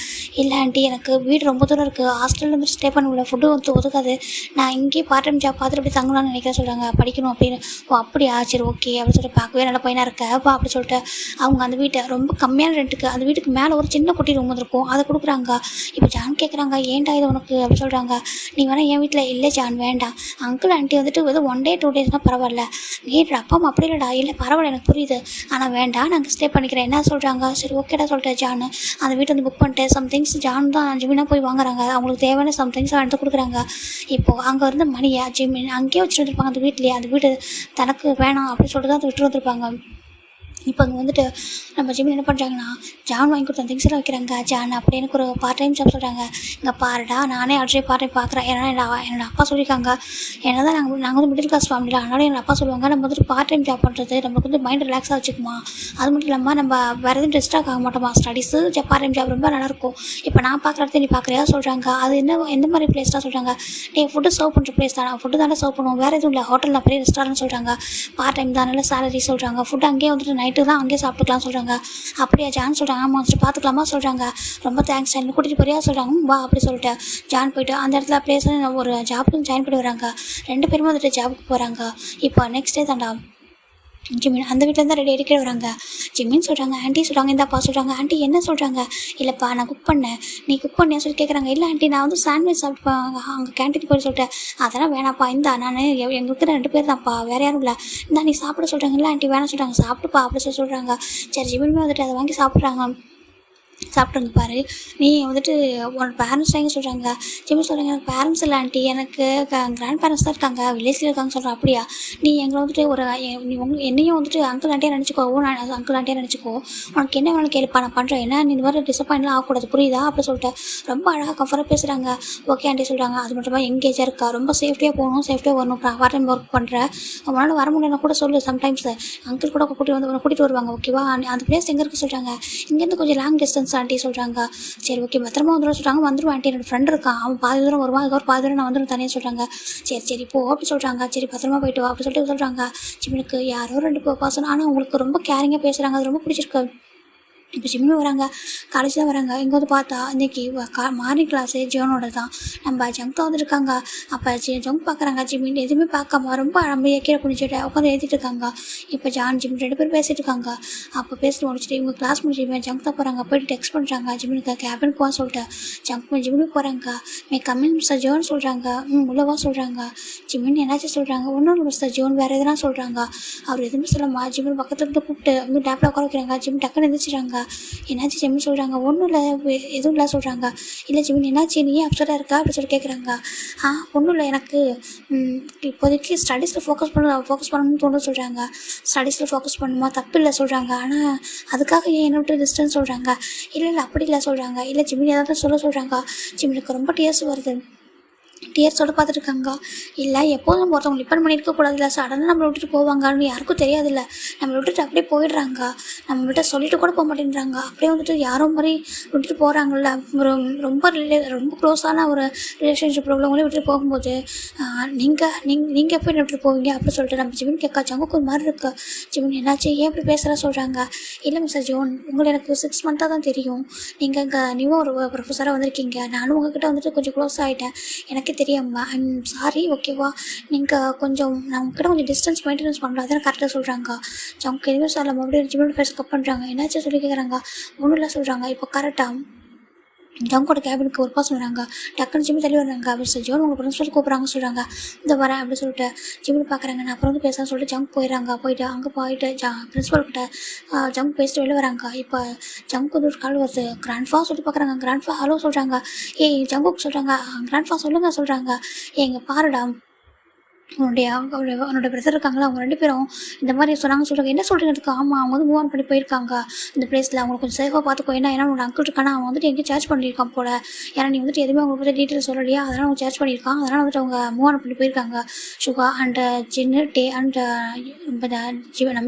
இல்லை ஆண்டி எனக்கு வீடு ரொம்ப தூரம் இருக்குது. ஹாஸ்டலில் வந்து ஸ்டே பண்ண முடியல. ஃபுட்டு வந்து ஒதுக்காது. நான் இங்கேயே பார்ட் டைம் ஜாப் பார்த்துட்டு அப்படி தங்கலாம்னு நினைக்கிறேன் சொல்கிறாங்க. படிக்கணும் அப்படின்னு. ஓ அப்படியா, சரி ஓகே அப்படின்னு சொல்லிட்டு பார்க்கவே நல்ல பையனாக இருக்கப்பா அப்படி சொல்லிட்டு அவங்க அந்த வீட்டை ரொம்ப கம்மியான ரெண்ட்டுக்கு அந்த வீட்டுக்கு மேலே ஒரு சின்ன குட்டி ரூம் வந்துருக்கும் அதை கொடுக்குறாங்க. இப்போ ஜான் கேட்குறாங்க ஏன்டா இது உனக்கு அப்படி சொல்கிறாங்க. நீ வேணா என் வீட்டில் இல்லை ஜான் வேண்டாம். அங்கிள் ஆண்டி வந்துட்டு ஏதோ 1 day 2 daysனால் பரவாயில்ல. நீ அப்பா அம்மா அப்படி இல்லைடா. இல்லை பரவாயில்ல எனக்கு புரியுது, ஆனால் வேண்டாம் நாங்கள் ஸ்டே பண்ணிக்கிறேன் என்ன சொல்கிறாங்க. சரி ஓகேடா சொல்லிட்டு ஜான் அந்த வீட்டை வந்து புக் பண்ணிட்டு சம்திங்ஸ் ஜான் தான் ஜிமினா போய் வாங்குறாங்க. அவங்களுக்கு தேவையான சம்திங்ஸ் எடுத்து கொடுக்குறாங்க. இப்போது அங்கே இருந்த மணியை ஜிமின் அங்கேயே வச்சுட்டு வந்துருப்பாங்க. அந்த வீட்லேயே அந்த வீடு தனக்கு வேணாம் அப்படின்னு சொல்லிட்டு தான் அதை விட்டு வந்துருப்பாங்க. இப்போ அங்கே வந்துட்டு நம்ம ஜிமின் என்ன பண்ணுறாங்கன்னா ஜான் வாங்கி கொடுத்த திங்ஸ்லாம் வைக்கிறாங்க. ஜான் அப்படி எனக்கு ஒரு பார்ட் டைம் ஜாப் சொல்கிறாங்க. இங்கே பாருடா நானே ஆல்ரெடி பார்ட் டைம் பார்க்குறேன். ஏன்னா என்னோட அப்பா சொல்லியிருக்காங்க. ஏன்னா தான் நாங்கள் வந்து மிடில் கிளாஸ் ஃபேமிலியில், அதனால என்னோட அப்பா சொல்லுவாங்க நம்ம வந்துட்டு பார்ட் டைம் ஜாப் பண்ணுறது நம்மளுக்கு வந்து மைண்ட் ரிலாக்ஸாக வச்சுக்குமா. அது மட்டும் இல்லாமல் நம்ம வேறு எதுவும் டிஸ்ட்ராக்ட் ஆக மாட்டோமா. ஸ்டடீஸு பார்ட் டைம் ஜாப் ரொம்ப நல்லாயிருக்கும். இப்போ நான் பார்க்குறது நீ பார்க்குறியா சொல்கிறாங்க. அது எந்த மாதிரி பிளேஸ் தான் சொல்கிறாங்க. நீ ஃபுட்டு சர்வ் பண்ணுற பிளேஸ் தான், ஃபுட்டு தானே சர்வ் பண்ணுவோம், வேறு எதுவும் இல்லை. ஹோட்டலில் பெரிய ரெஸ்டாரண்ட் சொல்கிறாங்க. பார்ட் டைம் தான், நல்ல சேலரி சொல்கிறாங்க. ஃபுட்டு அங்கேயே வந்துட்டு நைட்டு தான் அங்கேயே சாப்பிட்டுக்கலாம் சொல்கிறாங்க. அப்படியா ஜான் சொல்கிறாங்க. ஆமாம் வந்துட்டு பார்த்துக்கலாமா சொல்கிறாங்க. ரொம்ப தேங்க்ஸ் என்ன கூட்டிகிட்டு போறியா சொல்கிறாங்க. வா அப்படி சொல்லிட்டு ஜான் போய்ட்டு அந்த இடத்துல பிளேஸ் ஒரு ஜாப்புக்கு ஜாயின் பண்ணி வராங்க. 2 பேருமே வந்துட்டு ஜாபுக்கு போகிறாங்க. இப்போ நெக்ஸ்ட் டே தாண்டா ஜிமின் அந்த வீட்டில் தான் ரெடி அடிக்கிற வராங்க. ஜிமின் சொல்கிறாங்க. ஆண்டி சொல்கிறாங்க. இந்தாப்பா சொல்கிறாங்க. ஆண்டி என்ன சொல்கிறாங்க. இல்லைப்பா நான் குக் பண்ணேன், நீ குக் பண்ணியா சொல்லி கேட்குறாங்க. இல்லை ஆண்டி நான் வந்து சாண்ட்விச் சாப்பிட்டு அங்கே கேன்டீன் போய் சொல்லிட்டேன். அதெல்லாம் வேணாப்பா இந்தா நான் எங்களுக்கு 2 பேர் தான்ப்பா வேறு யாரும் இல்லை. இந்தா நீ சாப்பிட சொல்கிறாங்க. இல்லை ஆண்டி வேணாம் சொல்கிறாங்க. சாப்பிட்டுப்பா அப்படி சொல்கிறாங்க. சரி ஜிமின் வந்துட்டு அதை வாங்கி சாப்பிட்றாங்க. சாப்பிட்டுங்க பாரு. நீ வந்துட்டு உன்னோட பேரண்ட்ஸ் எங்கே சொல்கிறாங்க? ஜிம்மி சொல்கிறாங்க, எனக்கு பேரண்ட்ஸ் இல்லை ஆண்டி, எனக்கு கிராண்ட் பேரண்ட்ஸ் தான் இருக்காங்க, வில்லேஜில் இருக்காங்க சொல்கிறேன். அப்படியா? நீ எங்களை வந்துட்டு ஒரு நீ என்னையும் வந்துட்டு அங்கிள் ஆண்டியாக நினச்சிக்கோ, அங்கிள் ஆண்டியாக நினச்சிக்கோ, உனக்கு என்ன வேணும் கேளுப்பா, நான் பண்ணுறேன், ஏன்னா நீ இந்த மாதிரி டிசப்பாயின்ட்லாம் ஆகக்கூடாது, புரியுதா? அப்படி சொல்லிட்டு ரொம்ப அழகாக கம்ஃபர்ட்டாக பேசுகிறாங்க. ஓகே ஆண்டி சொல்கிறாங்க. அது மட்டும் இல்லாமல் எங்கேஜாக இருக்கா, ரொம்ப சேஃப்டியாக போகணும், சேஃப்டியாக வரணும், பார்ட் டைம் ஒர்க் பண்ணுறேன், உங்களால் வர முடியலன்னா கூட சொல்லு, சம்டைம்ஸ் அங்கிள் கூட கூட்டிகிட்டு வருவாங்க, ஓகேவா? அந்த பிளேஸ் எங்கே இருக்குது சொல்கிறாங்க. இங்கேருந்து கொஞ்சம் லாங் டிஸ்டன்ஸ் ஆண்டி சொல்கிறாங்க. சரி ஓகே, பத்திரமா வந்துடும் சொல்கிறாங்க. வந்துடும் ஆண்டி, என்னோட ஃப்ரெண்ட் இருக்கான், அவன் பாதி தூரம் வருவான், அதுக்கப்புறம் பாதி தூரம் நான் வந்துடும் தனியாக சொல்கிறாங்க. சரி போ அப்படி சொல்கிறாங்க. சரி பத்திரமா போயிட்டு வா அப்படி சொல்லிட்டு சொல்கிறாங்க. ஜிம்மினுக்கு யாரோ 2 பர்சன், ஆனால் அவங்களுக்கு ரொம்ப கேரிங்காக பேசுகிறாங்க, அது ரொம்ப பிடிச்சிருக்கு. இப்போ ஜிம்மி வராங்க, காலேஜ் தான் வராங்க. இங்கே வந்து பார்த்தா இன்றைக்கி மார்னிங் கிளாஸு ஜோனோட தான். நம்ம ஜங்க் தான் வந்துருக்காங்க. அப்போ ஜங்க் பார்க்குறாங்க, ஜிம்மின்னு எதுவுமே பார்க்காம ரொம்ப அமைதியாக கீழே குடிச்சிட்டு உட்காந்து எழுதிட்டு இருக்காங்க. இப்போ ஜான் ஜிம் 2 பேரும் பேசிகிட்டு இருக்காங்க. அப்போ பேசிட்டு முடிச்சுட்டு இவங்க கிளாஸ் முடிச்சுட்டு ஜங்க் தான் போகிறாங்க. போய்ட்டு டெக்ஸ்ட் பண்ணுறாங்க ஜிம்மினுக்கு, கேபினுக்கு வா சொல்லிட்டு. ஜங்க் ஜிம்மி போகிறாங்க. கம்மிங் மிஸ்டர் ஜோன் சொல்கிறாங்க. உள்ளவா சொல்கிறாங்க. ஜிம்மின்னு என்னாச்சும் சொல்கிறாங்க. ஒன்றும் மிஸ்டர் ஜோன் வேறு எதுனா சொல்கிறாங்க. அவர் எதுவுமே சொல்லமா ஜிம்மின் பக்கத்தில் இருந்து கூப்பிட்டு வந்து டேப்பில் உட்கார வைக்கிறாங்க. ஜிம் டக்குன்னு எழுந்திரிச்சிட்டாங்க. என்னாச்சு ஜிம்மி சொல்கிறாங்க. ஒன்றும் இல்லை, எதுவும் இல்லை சொல்கிறாங்க. இல்லை ஜிம்மி என்னாச்சு, நீ அப்செட்டாக இருக்கா அப்படி சொல்லி கேட்குறாங்க. ஒன்றும் இல்லை, எனக்கு இப்போதைக்கு ஸ்டடீஸில் ஃபோக்கஸ் பண்ணணும்னு தோணுன்னு சொல்கிறாங்க. ஸ்டடீஸில் ஃபோக்கஸ் பண்ணணுமா, தப்பு இல்லை சொல்கிறாங்க. ஆனால் அதுக்காக ஏன் என்னை விட்டு டிஸ்டன்ஸ் சொல்கிறாங்க. இல்லை அப்படி இல்லை சொல்கிறாங்க. இல்லை ஜிம்மி ஏதாவது சொல்கிறாங்க. ஜிம்மினுக்கு ரொம்ப டிஎஸ் வருது. டிஎர்ஸோடு பார்த்துட்ருக்காங்க. இல்லை எப்போதும் நம்ம ஒருத்தவங்க டிபெண்ட் பண்ணியிருக்கக்கூடாதுல்ல, சடனாக நம்மளை விட்டுட்டு போவாங்கன்னு யாருக்கும் தெரியாதுல்ல. நம்மளை விட்டுட்டு அப்படியே போயிடுறாங்க, நம்மள்கிட்ட சொல்லிட்டு கூட போக மாட்டேன்றாங்க. அப்படியே வந்துட்டு யாரோ மாதிரி விட்டுட்டு போகிறாங்கல்ல. ரொம்ப க்ளோஸான ஒரு ரிலேஷன்ஷிப் உள்ளவங்களே விட்டுட்டு போகும்போது நீங்கள் எப்போ என்ன விட்டுட்டு போவீங்க அப்படி சொல்லிட்டு நம்ம ஜிமின் கேட்கா. ஜங்குக்கு ஒரு மாதிரி இருக்கு. ஜிமின் என்னாச்சு, ஏன் இப்படி பேசுகிற சொல்கிறாங்க. இல்லை மிஸ்டர் ஜோன், உங்களை எனக்கு 6 மந்த்தாக தான் தெரியும். நீங்கள் இங்கே நீவும் ஒரு ப்ரொஃபஸராக வந்திருக்கீங்க. நானும் உங்ககிட்ட வந்துட்டு கொஞ்சம் க்ளோஸ் ஆகிட்டேன், எனக்கு தெரியாமல். ஐம் சாரி, ஓகேவா? நீங்கள் கொஞ்சம் நான் உங்ககிட்ட கொஞ்சம் டிஸ்டன்ஸ் மெயின்டெனன்ஸ் பண்ணலாம், அதான் கரெக்டாக சொல்கிறாங்க. அவங்க எதுவுமே சொல்ல மறுபடியும் ஜிம்மியோட ஃபேஸ் கப் பண்ணுறாங்க. என்னாச்சும் சொல்லி கேட்குறாங்க. ஒன்றும் இல்லை சொல்கிறாங்க. இப்போ கரெக்டாக ஜங்கோட கேபினுக்கு ஒரு பர்சன் வராங்க. டக்குன்னு ஜிம்மி தள்ளி வராங்க. மிஸ்டர் ஜோன் உங்களை பிரின்ஸ்பல் கூப்பிட்றாங்க சொல்கிறாங்க. இந்த வரேன் அப்படி சொல்லிட்டு ஜிம்மி பார்க்குறாங்க. நான் அப்புறம் வந்து பேசலாம்னு சொல்லிட்டு ஜங்க் போயிடறாங்க. அங்கே போயிட்டு பிரின்ஸ்பல்கிட்ட ஜங்க் பேசிட்டு வெளில வராங்க. இப்போ ஜங்க் வந்து ஒரு கால் வருது. கிராண்ட்ஃபா சொல்லிட்டு பார்க்குறாங்க. கிராண்ட்ஃபா ஹலோ சொல்கிறாங்க. ஜங்குக்கு சொல்கிறாங்க. கிராண்ட்ஃபா சொல்லுங்கள் சொல்கிறாங்க. இங்கே பாருடா, உன்னோட பிரதர் இருக்காங்களா, அவங்க 2 பேரும் இந்த மாதிரி சொல்கிறாங்க. என்ன சொல்கிறதுக்கு? ஆமாம், அவங்க வந்து மூவ் ஆன் பண்ணி போயிருக்காங்க இந்த பிளேஸில். அவங்களை கொஞ்சம் சேஃபாக பார்த்துக்கோ. ஏன்னா உன்னோட அங்கிள் இருக்கானா, அவன் வந்துட்டு எங்கேயும் சார்ஜ் பண்ணியிருக்கான் போல். ஏன்னா நீ வந்துட்டு எதுவுமே அவங்க பற்றி டீட்டெயில் சொல்லலையா, அதனால் அவங்க சார்ஜ் பண்ணியிருக்கான். அதனால் வந்துட்டு அவங்க மூவ் ஆன் பண்ணி போயிருக்காங்க. சுகா அண்ட் ஜின்னு டே அண்ட் நம்ம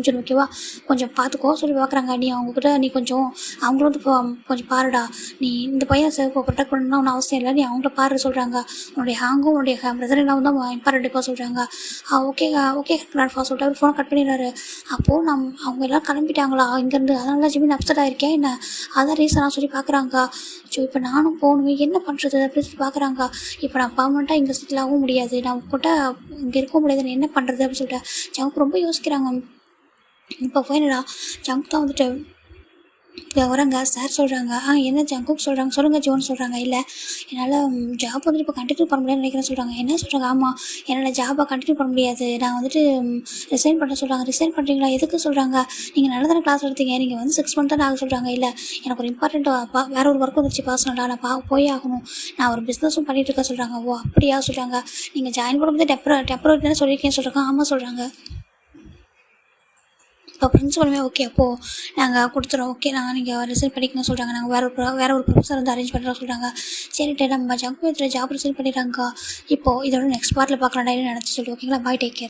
ஜின், ஓகேவா? கொஞ்சம் பார்த்துக்கோ சொல்லி பார்க்குறாங்க. நீ அவங்கக்கிட்ட நீ கொஞ்சம் அவங்களும் வந்து கொஞ்சம் பாருடா. நீ இந்த பையன் சேஃபாக ப்ரொடெக்ட் பண்ணணும்னு ஒன்றும் அவசியம் இல்லை, நீ அவங்கள பாரு சொல்கிறாங்க. உன்னுடைய ஹேங்கும் உன்னுடைய பிரதர் எல்லாம் வந்து இம்பார்ட்டண்ட்டாக சொல்கிறாங்க. ஓகே கிராண்ட்ஃபா சொல்லிட்டு அவர் ஃபோனை கட் பண்ணிடுறாரு. அப்போது அவங்க எல்லாம் கிளம்பிட்டாங்களா இங்கேருந்து, அதனால தான் ஜிம்மின் அப்செட் ஆகிருக்கேன் என்ன, அதான் ரீசனாக சொல்லி பார்க்குறாங்க. ஸோ இப்போ நானும் போகணும், என்ன பண்ணுறது அப்படின்னு சொல்லி பார்க்குறாங்க. இப்போ நான் பர்மனெண்ட்டாக இங்கே செட்டில் ஆகவும் முடியாது, நான் உங்ககிட்ட இங்கே இருக்க முடியாது, நான் என்ன பண்ணுறது அப்படின்னு சொல்லிட்டு ஜங்க் ரொம்ப யோசிக்கிறாங்க. இப்போ ஃபைனலாக ஜங்க் தான் வந்துட்டு வராங்க. சார் சொல்கிறாங்க. என்ன ஜங்குக் சொல்கிறாங்க. சொல்லுங்கள் ஜோன் சொல்கிறாங்க. இல்லை என்னால் ஜாப் வந்துட்டு இப்போ கண்டினியூ பண்ண முடியாதுன்னு நினைக்கிறேன் சொல்கிறாங்க. என்ன சொல்கிறாங்க. ஆமாம், என்னால் ஜாப்பை கண்டினியூ பண்ண முடியாது, நான் வந்துட்டு ரிசைன் பண்ண சொல்கிறாங்க. ரிசைன் பண்ணுறீங்களா? எதுக்கு சொல்கிறாங்க. நீங்கள் நல்லா தானே கிளாஸ் எடுத்தீங்க, நீங்கள் வந்து 6 மந்த் தான் ஆக சொல்கிறாங்க. இல்லை எனக்கு ஒரு இம்பார்ட்டண்ட்டாக வேறு ஒரு ஒர்க் வந்துச்சு பர்சனலாக, நான் போய் ஆகணும், நான் ஒரு பிஸ்னஸும் பண்ணிகிட்டு இருக்கேன் சொல்கிறாங்க. ஓ அப்படியா சொல்கிறாங்க. நீங்கள் ஜாயின் பண்ணும்போது டெம்பரரி தானே சொல்லியிருக்கேன்னு சொல்கிறாங்க. ஆமாம் சொல்கிறாங்க. இப்போ பிரின்சிபலுமே ஓகே, அப்போது நாங்கள் கொடுத்துறோம், ஓகே நாங்கள் நீங்கள் ரிசைன் பண்ணிக்கணும்னு சொல்கிறாங்க. நாங்கள் வேறு ஒரு ப்ரொஃபஸர் வந்து அரேஞ்ச் பண்ணுறோம் சொல்கிறாங்க. சரிட்டு நம்ம ஜங்க் ஜாப் ரிசைன் பண்ணிடுறாங்க. இப்போது இதோட நெக்ஸ்ட் பார்ட்டில் பார்க்கலாம் டைரி நினச்சி சொல்லிட்டு. ஓகேங்களா, பாய், டேக் கேர்.